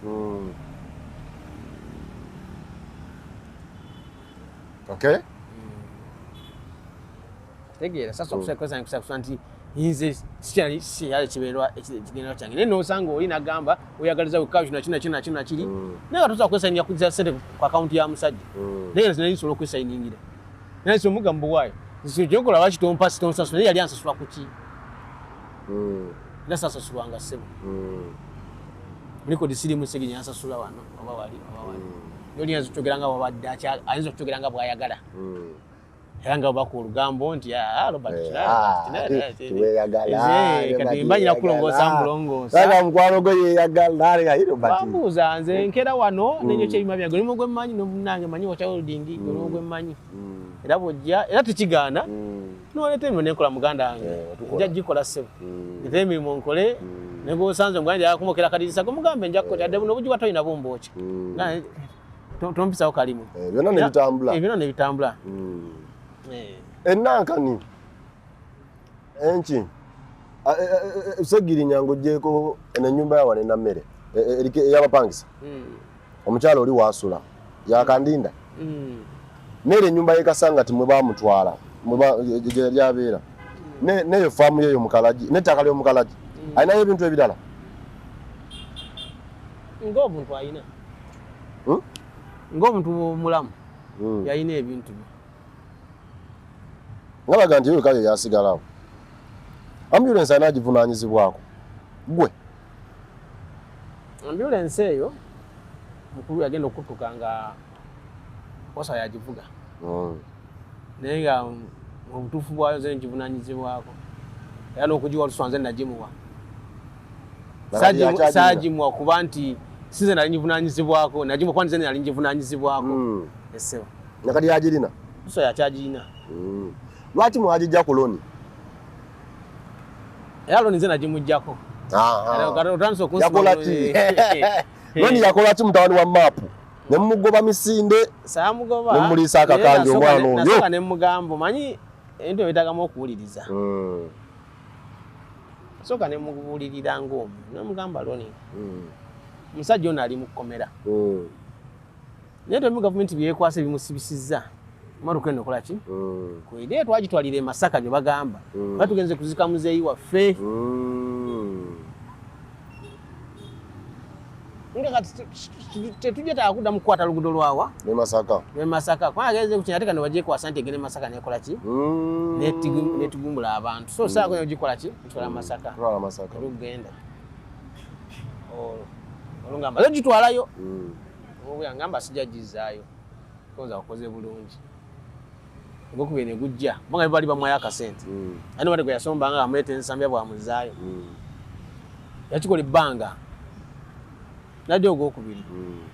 Speaker 1: Okay.
Speaker 2: Tegeera sasa okusakoza nkusakusa nti yinze sikyali kibeerwa ekigendera kyange. Naye n'osanga oli n'agamba oyagaliza wekaawo kino kiri. Naye nga tosobola kwesayiningira kuza ssente ku akawunti ya musajja. Naye nga nayisobola okwesayiningira. Naye si omugambo waayo. Kyokola lwaki tompa sitonsasula naye yali ansasula ku ki? Era sasasulwanga ssebo. Rekodi sirimu Seginya yansasula wano oba wali. Yoli ayinza okukyogeranga wabadde ayinza okukyogeranga bw'ayagala. Era nga baba ku olugambo nti Robert kati mbanyira kulongoosa mulongoosa.
Speaker 1: Saka mukwano gwe yeeyagala naale Robert.
Speaker 2: Bambuuza nze nkera wano n'ekyo kyebima byange olimo gwe mmanyi n'omunange manyi wacha holding olimo gwe mmanyi. Era bw'ojja era tekigaana n'oleeta emirimu nenkola muganda wange nja gikola ssebo. Nteeta emirimu nkole ne bw'osanze omuganda yakumokera akadirisa gumugambe nja kukotya dde buno obugiwa toyina bumbooki. Tompisawo kalimu.
Speaker 1: Byonna ne bitambula.
Speaker 2: Byonna ne bitambula.
Speaker 1: Ennankani enki Segirinya ng'oggyeko ennyumba yawane enammere ey'abapangisa omukyalo oli waasula yakandinda nere ennyumba y'Ekasangati mwe baamutwala gye yali abeera neyo faamu yeyo Mukalagi n'ettaka ly'Omukalagi alinayo ebintu ebirala
Speaker 2: ng'omuntu ayina ng'omuntu mulamu yalina ebintu bye.
Speaker 1: Ngalaga nti yoyo kale yasigalawo. Ambulance anagivunaanyizibwako. Gwe.
Speaker 2: Ambulance eyo mukulu yagenda okutuka nga posa yagivuga. Naye nga obutuufu bwayo ze ngivunaanyizibwako. Era n'okugiwa olusanze nagimuwa. Saagimuwa kuba nti size nali ngivunaanyizibwako nagimuwa kuba nti nali ngivunaanyizibwako. Essewa.
Speaker 1: Nakati yagirina?
Speaker 2: Posa yakyagirina.
Speaker 1: Lwaki mwagijja ku loni?
Speaker 2: Era loni nze nagimuggyako.
Speaker 1: Yakola ki? Loni yakola ki mutawani wa maapu? Ne mumugoba misinde?
Speaker 2: Saamugoba.
Speaker 1: Ne mumuliisa akakanje omwana oyo?
Speaker 2: Nasooka ne mugamba omanyi ebintu ebyetagamu okuwuliriza. Nasooka ne mubuulirira ng'omu. Ne mugamba loni. Omusajja ono ali mu kkomera. Naye temu gavumenti byekwasa bimusibisizza. Maruka eno kola ki? Kwide twagitwalire e Masaka gye bagamba. Batugenze kuzika muzeeyi waffe. Nga kati tetujja taakudda mu kukwata luguudo lwawa.
Speaker 1: Ne Masaka.
Speaker 2: Ne Masaka. Kwa agenze ku kinateka ne wajje kwasa nti egene Masaka nekola ki? Netigumbula abantu. So saa kwenye ugikola ki? Ntwala Masaka.
Speaker 1: Twala Masaka.
Speaker 2: Lugenda. Olungamba leo gitwalayo. Obu yangamba sijagizaayo. Koza wakoze bulungi. Ngokubye ne gujja. Mbanga bali bamwaya akasente. Ano bali gwe yasomba nga amulete ensambya bwa muzaayo. Yakikola ebbanga. Najja ogwokubiri.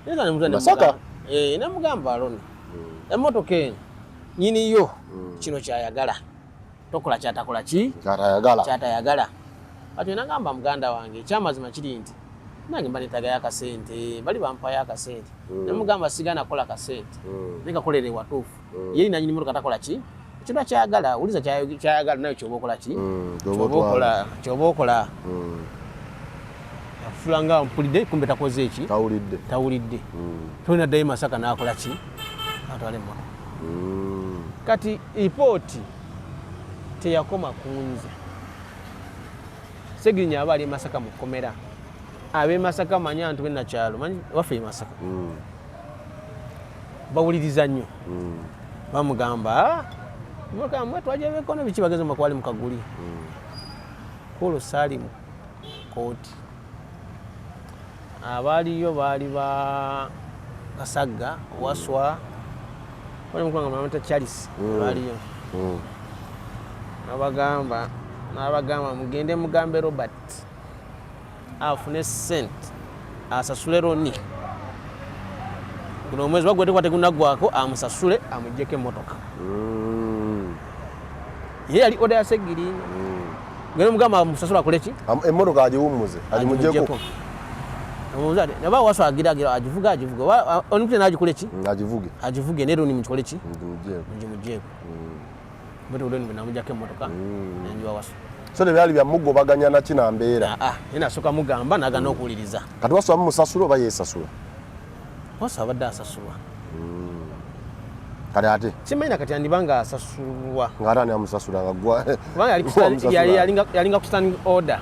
Speaker 2: Neza ne mutanda
Speaker 1: Masaka.
Speaker 2: Namugamba aloni. Emmotoka eno nyini yo kino kyayagala. Tokola kyatakola ki?
Speaker 1: Kyatayagala.
Speaker 2: Kyatayagala. Ati nagamba muganda wange kyamazima kiri nti nange mba netaga yakasente bali bampayo akasente. Namugamba sigana kola kasente. Nekakolere watuufu. Yeri nanyini motoka takola ki? Kiba kyayagala, uliza kyayagala nayo kyoba okola ki? Kyoba okola. Afulanga mpulidde kumbe takoze eki? Tawulidde. Tolina ddayo Masaka n'akola ki? Atwale moto. Kati ipooti teyakoma kunze. Segirinya aba ali Masaka mu kkomera. Abe Masaka manyi abantu be nakyalo manyi waffe Masaka. Bawuliriza nnyo. Bamugamba mwe twaje bekono biki bageze makwali mu kaguli. Kolo Salimu kooti. Abaliyo bali ba Kasagga Waswa wali mukwanga mamata Charles baliyo. Nabagamba mugende mugambe Robert afune sente asasule Roni. Kuno omwezi bagwete kwate kunagwako amusasule amujjeko emmotoka. Ye yali oda ya Segirinya. Ngene mugamba amusasula akole ki?
Speaker 1: Emmotoka agiwummuze alimujjeko.
Speaker 2: omuzade naba waso agira ajivuga onupite najikole ki ajivuge nero ni mchole ki mujeko bado ule namujake motoka njwa waso
Speaker 1: so ne byali bya mugo baganya na kina mbeera
Speaker 2: ina soka mugamba naga nokuliriza
Speaker 1: kati waso amusasulo bayesasula
Speaker 2: waso abadda asasulwa
Speaker 1: kati ate
Speaker 2: simaina kati andibanga asasulwa
Speaker 1: ngara ni amusasula ngagwa
Speaker 2: yalinga ku standing order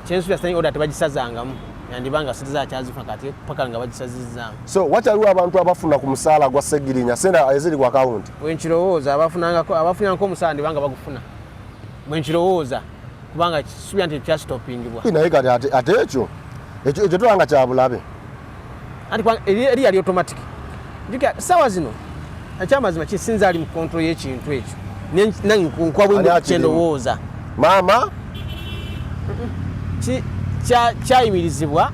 Speaker 2: chensu ya standing order tebajisazangamu yandibanga sitiza kyazifa kati paka nga bagisazizza
Speaker 1: so wachaliwo abantu abafuna ku musala gwa Segirinya senda eziri ku account
Speaker 2: wenchirowooza abafunyanko omusala ndibanga bagufuna wenchirowooza kubanga subya nti kya stoppingibwa
Speaker 1: naye kati ate ekyo tolanga kyabulabe
Speaker 2: ati kwa eri yali automatic ndika sawa zino akyamazima kisinza ali mu control y'ekintu ekyo nange nkwabwe kyendowooza
Speaker 1: mama
Speaker 2: kyayimirizibwa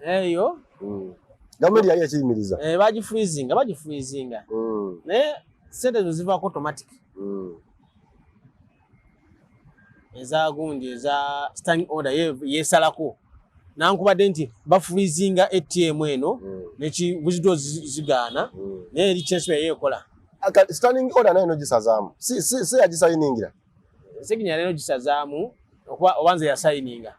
Speaker 2: eyo
Speaker 1: gavumenti yali yakiyimiriza
Speaker 2: bagifuizinga naye sente zo zivaako automatic eza gundi eza standing order yesalako nankubadde nti bafuizinga ATM eno nekibuzido zigaana naye eri kyensiba yeekola
Speaker 1: standing order nayo gisazaamu si yagisayiningira
Speaker 2: Segirinya lero gisazaamu okuba obanze yasayininga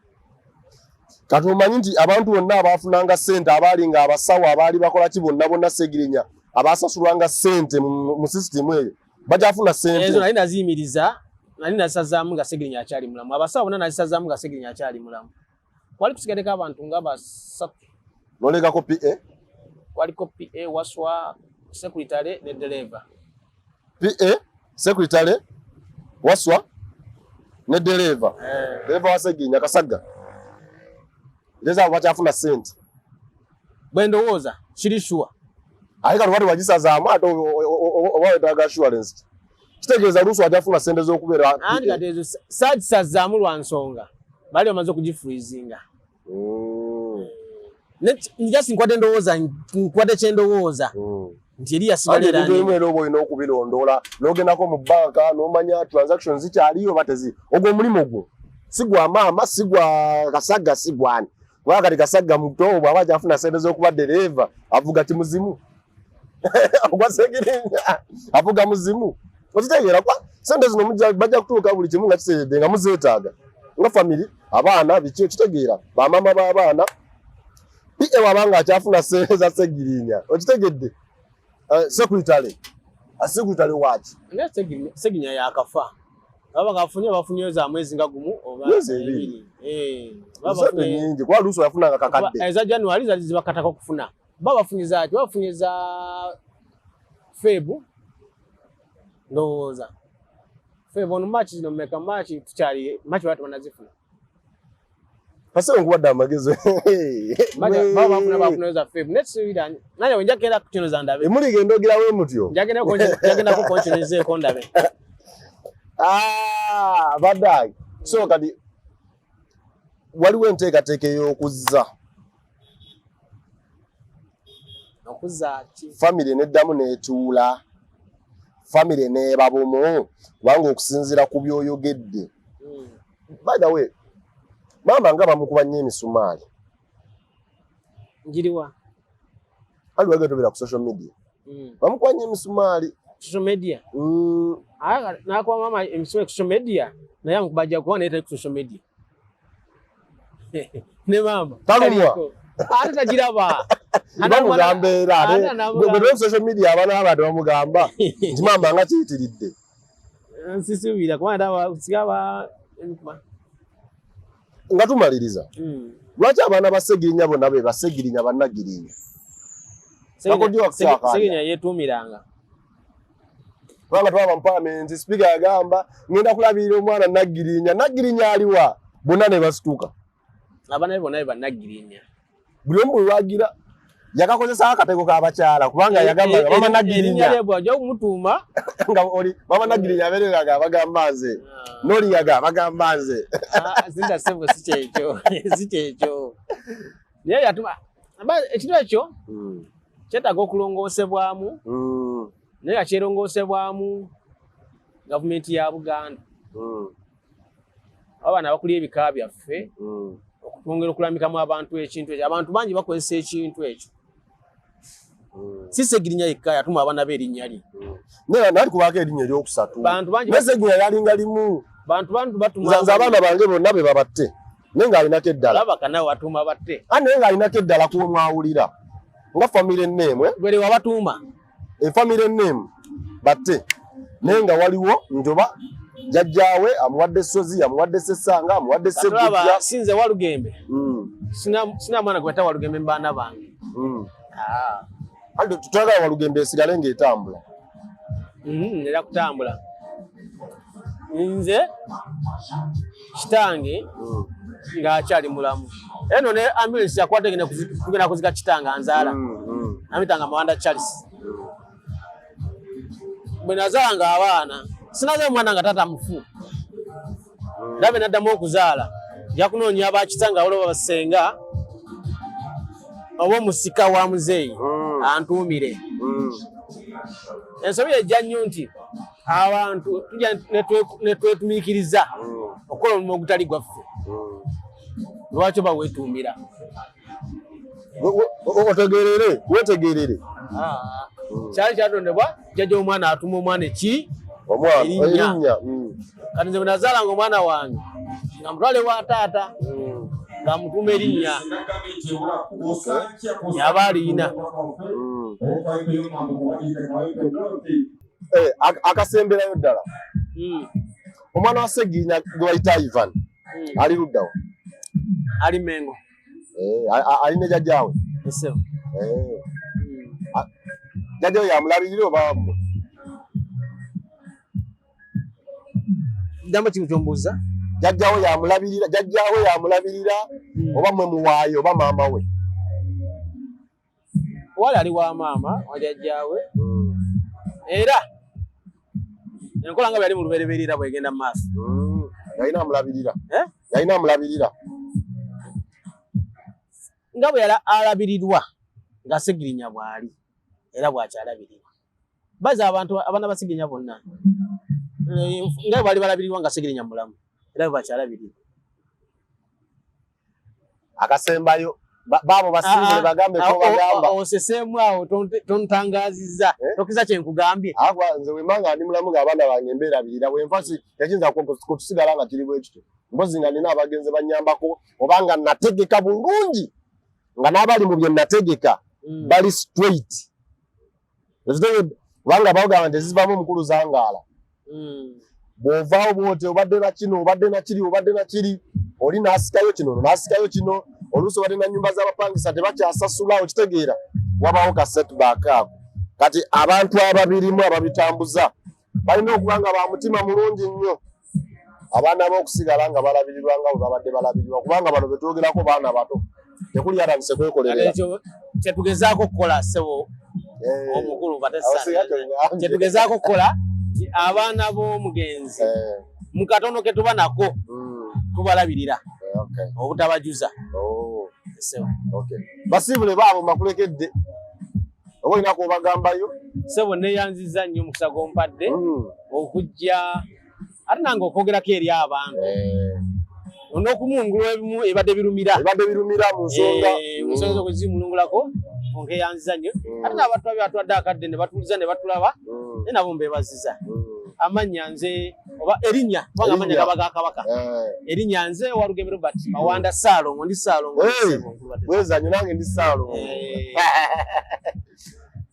Speaker 1: kati omanyi nti abantu bonna abafunanga sente abalinga abasawo abaali bakola ki bonna Segirinya abasasulwanga sente mu system eyo bajafuna sente
Speaker 2: ezo nali naziyimiriza nali nasazaamu nga Segirinya akyali mulamu abasawo bonna nazisazaamu nga Segirinya akyali mulamu wali kusigadeko abantu nga basatu
Speaker 1: nolegako PA
Speaker 2: waliko PA waswa secretary ne driver
Speaker 1: PA secretary waswa ne driver wa Segirinya Kasaga leza wachafuna sente
Speaker 2: bwendowooza kiri sure
Speaker 1: ayika lwali wagisazaamu ate obaweetaga assurance kitegeeza luusi wajafuna sente z'okubeera
Speaker 2: andi kati ezo sagisazaamu lwa nsonga bali bamaze okugifuizinga njasi nkwate ndowooza nkwate kyendowooza nti eri yasigalera
Speaker 1: oba olina okubirondoola n'ogendako mu banka n'omanya transactions zikyaliyo batezi ogwo omulimu gwo si gwa maama si gwa Kasaga si gwani kubanga kati Kasaga muto bw'aba akyafuna sente z'okuba dereva avuga ti muzimu ogwa Segirinya avuga muzimu okitegeera kwa sente zino bajja kutuuka buli kimu nga kiseredde nga muzeetaaga nga family abaana biki okitegeera bamaama b'abaana PA wabanga akyafuna sente za Segirinya okitegedde secretary waki
Speaker 2: Segirinya yakafa bafunye za mwezi nga gumu oba
Speaker 1: ebiri nyingi kwa luso yafunanga kakadde
Speaker 2: eza January zali zibakatako kufuna bafunye za Febu ndowooza Febu no match no meka match tukyali match watu wanazifuna
Speaker 1: pasero nkubadde amagezi
Speaker 2: bafuna za Febu netsubira nanye wenjakera kutino za ndabe
Speaker 1: emuligenda ogirawo mutyo
Speaker 2: njagenda ko kontineze ko ndabe
Speaker 1: badai so kadi waliwo enteekateeka ey'okuzza family neddamu netuula family nebabumu kubanga okusinziira ku byoyogedde by the way maama nga bamukuba nnyo emisumaali
Speaker 2: njiriwa
Speaker 1: aliwagetobera ku social media bamukuba nnyo emisumaali
Speaker 2: social media nakuba mama emisumaali ku social media naye amukubaja kuba naye tali ku social media ne mama
Speaker 1: talumwa
Speaker 2: ate tagiraba
Speaker 1: bamugambeera bwe social media abaana abantu bamugamba nti maama nga kiyitiridde
Speaker 2: nsisuubira kubanga sigaba
Speaker 1: nga tumaliriza lwaki abaana ba Segirinya bonna be Segirinya bannagirinya
Speaker 2: Segirinya yetuumiranga
Speaker 1: kubanga twaba mu parliament speaker yagamba ngenda kulabirira omwana Nagirinya aliwa bonna ne basituka
Speaker 2: abaana bonna be bannagirinya
Speaker 1: buli omu lwagira yakakozesa akatego k'abakyala kubanga yagamba mama Nagirinya
Speaker 2: mutuuma
Speaker 1: nga oli mama Nagirinya abeereraga abagamba nze n'oliyaga abagamba nze
Speaker 2: zinda sebo si kyekyo naye yatuma ekintu ekyo kyetaaga okulongoosebwamu naye nga kyerongosebwamu gavumenti ya Buganda abaana bakulya ebika byaffe okwongera okulamikamu abantu ekintu ekyo. Abantu bangi bakozesa ekintu ekyo. Si Sseggirinya yekka yatuma abaana be erinnya lye.
Speaker 1: Nali kubaako erinnya eryokusatu.
Speaker 2: Bantu bangi
Speaker 1: Sseggirinya yalinga limu.
Speaker 2: Bantu batuma
Speaker 1: Nze abaana bange bonna be babatte. Naye ng'alinako eddala.
Speaker 2: Alabaka nawe watuma batte.
Speaker 1: Naye ng'alinako eddala kuwe mwawulira. Nga family name.
Speaker 2: Bwere wabatuuma.
Speaker 1: Family name batte. Naye nga waliwo Njoba, jjajjaawe amuwadde Sozi, amuwadde Ssessanga, amuwadde Sseggirinya.
Speaker 2: Sinze Walugembe. Sina mwana gwe bata Walugembe mu baana bange.
Speaker 1: Tutwagala Walugembe esigale ng'etambula.
Speaker 2: Era kutambula. Nze kitange ng'akyali mulamu. Eno ne ambulance yakwata kugenda kuzika kitange anzaala. Namitanga Mawanda Charles. Bwe nazaalanga abaana sinaze mwana nga tata mufu. Ndabe naddamu okuzaala. Nja kunoonya abakitanga abaloba basenga oba omusika wa muzeeyi antuumire. Ensobi ejja nnyo nti abantu tujja ne twetumiikiriza okukola omulimu ogutali gwaffe. Lwaki oba weetuumira?
Speaker 1: Otegeerere, weetegeerere.
Speaker 2: Kyali kyatondebwa jjajja omwana atuma omwana eki?
Speaker 1: Erinnya.
Speaker 2: Kati nze bwe nazaalanga omwana wange nga mutwale wa taata nga mutuuma erinnya yaba aliyina.
Speaker 1: Akasemberayo ddala. Omwana wa Sseggirinya gwe bayita Ivan ali luddawa?
Speaker 2: Ali Mengo.
Speaker 1: Ali ne jjajjaawe?
Speaker 2: Ese.
Speaker 1: Jjajjaawe yamulabirira oba mmwe?
Speaker 2: Dama kintu kyombuuza?
Speaker 1: Jjajjaawe yamulabirira oba mmwe muwaayo oba maama we?
Speaker 2: Wali ali wa maama wa jjajjaawe. Era enkola nga byali mu lubereberera bwegenda mu maaso.
Speaker 1: Yalina amulabirira. Yalina amulabirira.
Speaker 2: Nga bwe yali alabirirwa nga Sseggirinya bw'ali era bw'akyalabirirwa. Baza abantu abaana ba Sseggirinya bonna nga bali balabirirwa nga Sseggirinya mulamu era bw'akyalabirirwa.
Speaker 1: Akasembayo baabo basiibule bagambe ko bagamba.
Speaker 2: Oseseemu awo tontangaazizza. Tokiza kye nkugambye.
Speaker 1: Nze wemanga ndi mulamu ng'abaana bange mbeerabirira wenfasi tekiyinza kutusigala nga kiri bwe kityo. Mpozi nga nina abagenzi bannyambako oba nga nategeka bulungi nga n'abali mu bye nategeka bali straight. Kubanga bagamba nti ezivaamu omukulu zangaala. Bw'ovaawo bw'oti obadde na kino obadde na kiri oli n'asikayo kino n'asikayo kino. Oluusi obadde na nnyumba z'abapangisa tebakyasasula okitegeera wabaawo ka setback ako. Kati abantu ababirimu ababitambuza balina okuba nga ba mutima mulungi nnyo. Abaana b'okusigala nga balabirirwa nga bwe babadde balabirirwa kubanga bano be twogerako baana bato tekuli atandise kwekolerera.
Speaker 2: Kyetugezaako okukola ssebo omukulu kyetugezaako okukola abaana b'omugenzi mu katono ke tuba nako tubalabirira obutabajuza.
Speaker 1: Basiibule baabo mbakulekedde oba olina kubagambayo.
Speaker 2: Ssebo neeyanzizza nnyo omukisa gw'ompadde okujja ate nange okwogerako eri abantu n'okumungula ebimu ebadde birumira
Speaker 1: mu nsonga
Speaker 2: z'okuzimulungulako onkeeyanziza nnyo ate n'abatulabe batwadde akadde ne batuliza ne batulaba naye nabo mbeebaziza. Amannya nze oba erinnya kubanga amannya gaba ga Kabaka. Erinnya nze Walugembe Robert Mawanda Saalongo ndi Saalongo.
Speaker 1: Bwezanyo nange ndi Saalongo.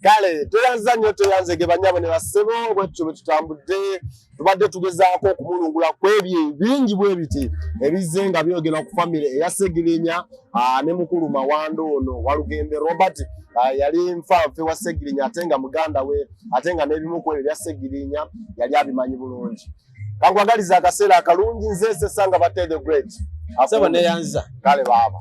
Speaker 1: Kale tweyanziza nnyo tweyanzege bannyabo ne bassebo bwetutyo bwe tutambudde tubadde tugezaako okumulungula kw'ebyo ebingi bwe biti ebizze nga byogera ku famire eya Sseggirinya ne mukulu Mawanda ono Walugembe Robert yali nfanfe wa Sseggirinya ate nga muganda we ate nga n'ebimu ku ebyo bya Sseggirinya yali abimanyi bulungi. Kankwagaliza akaseera akalungi nze Ssessanga Batte the Great.
Speaker 2: Ssebo neeyanziza.
Speaker 1: Kale baaba.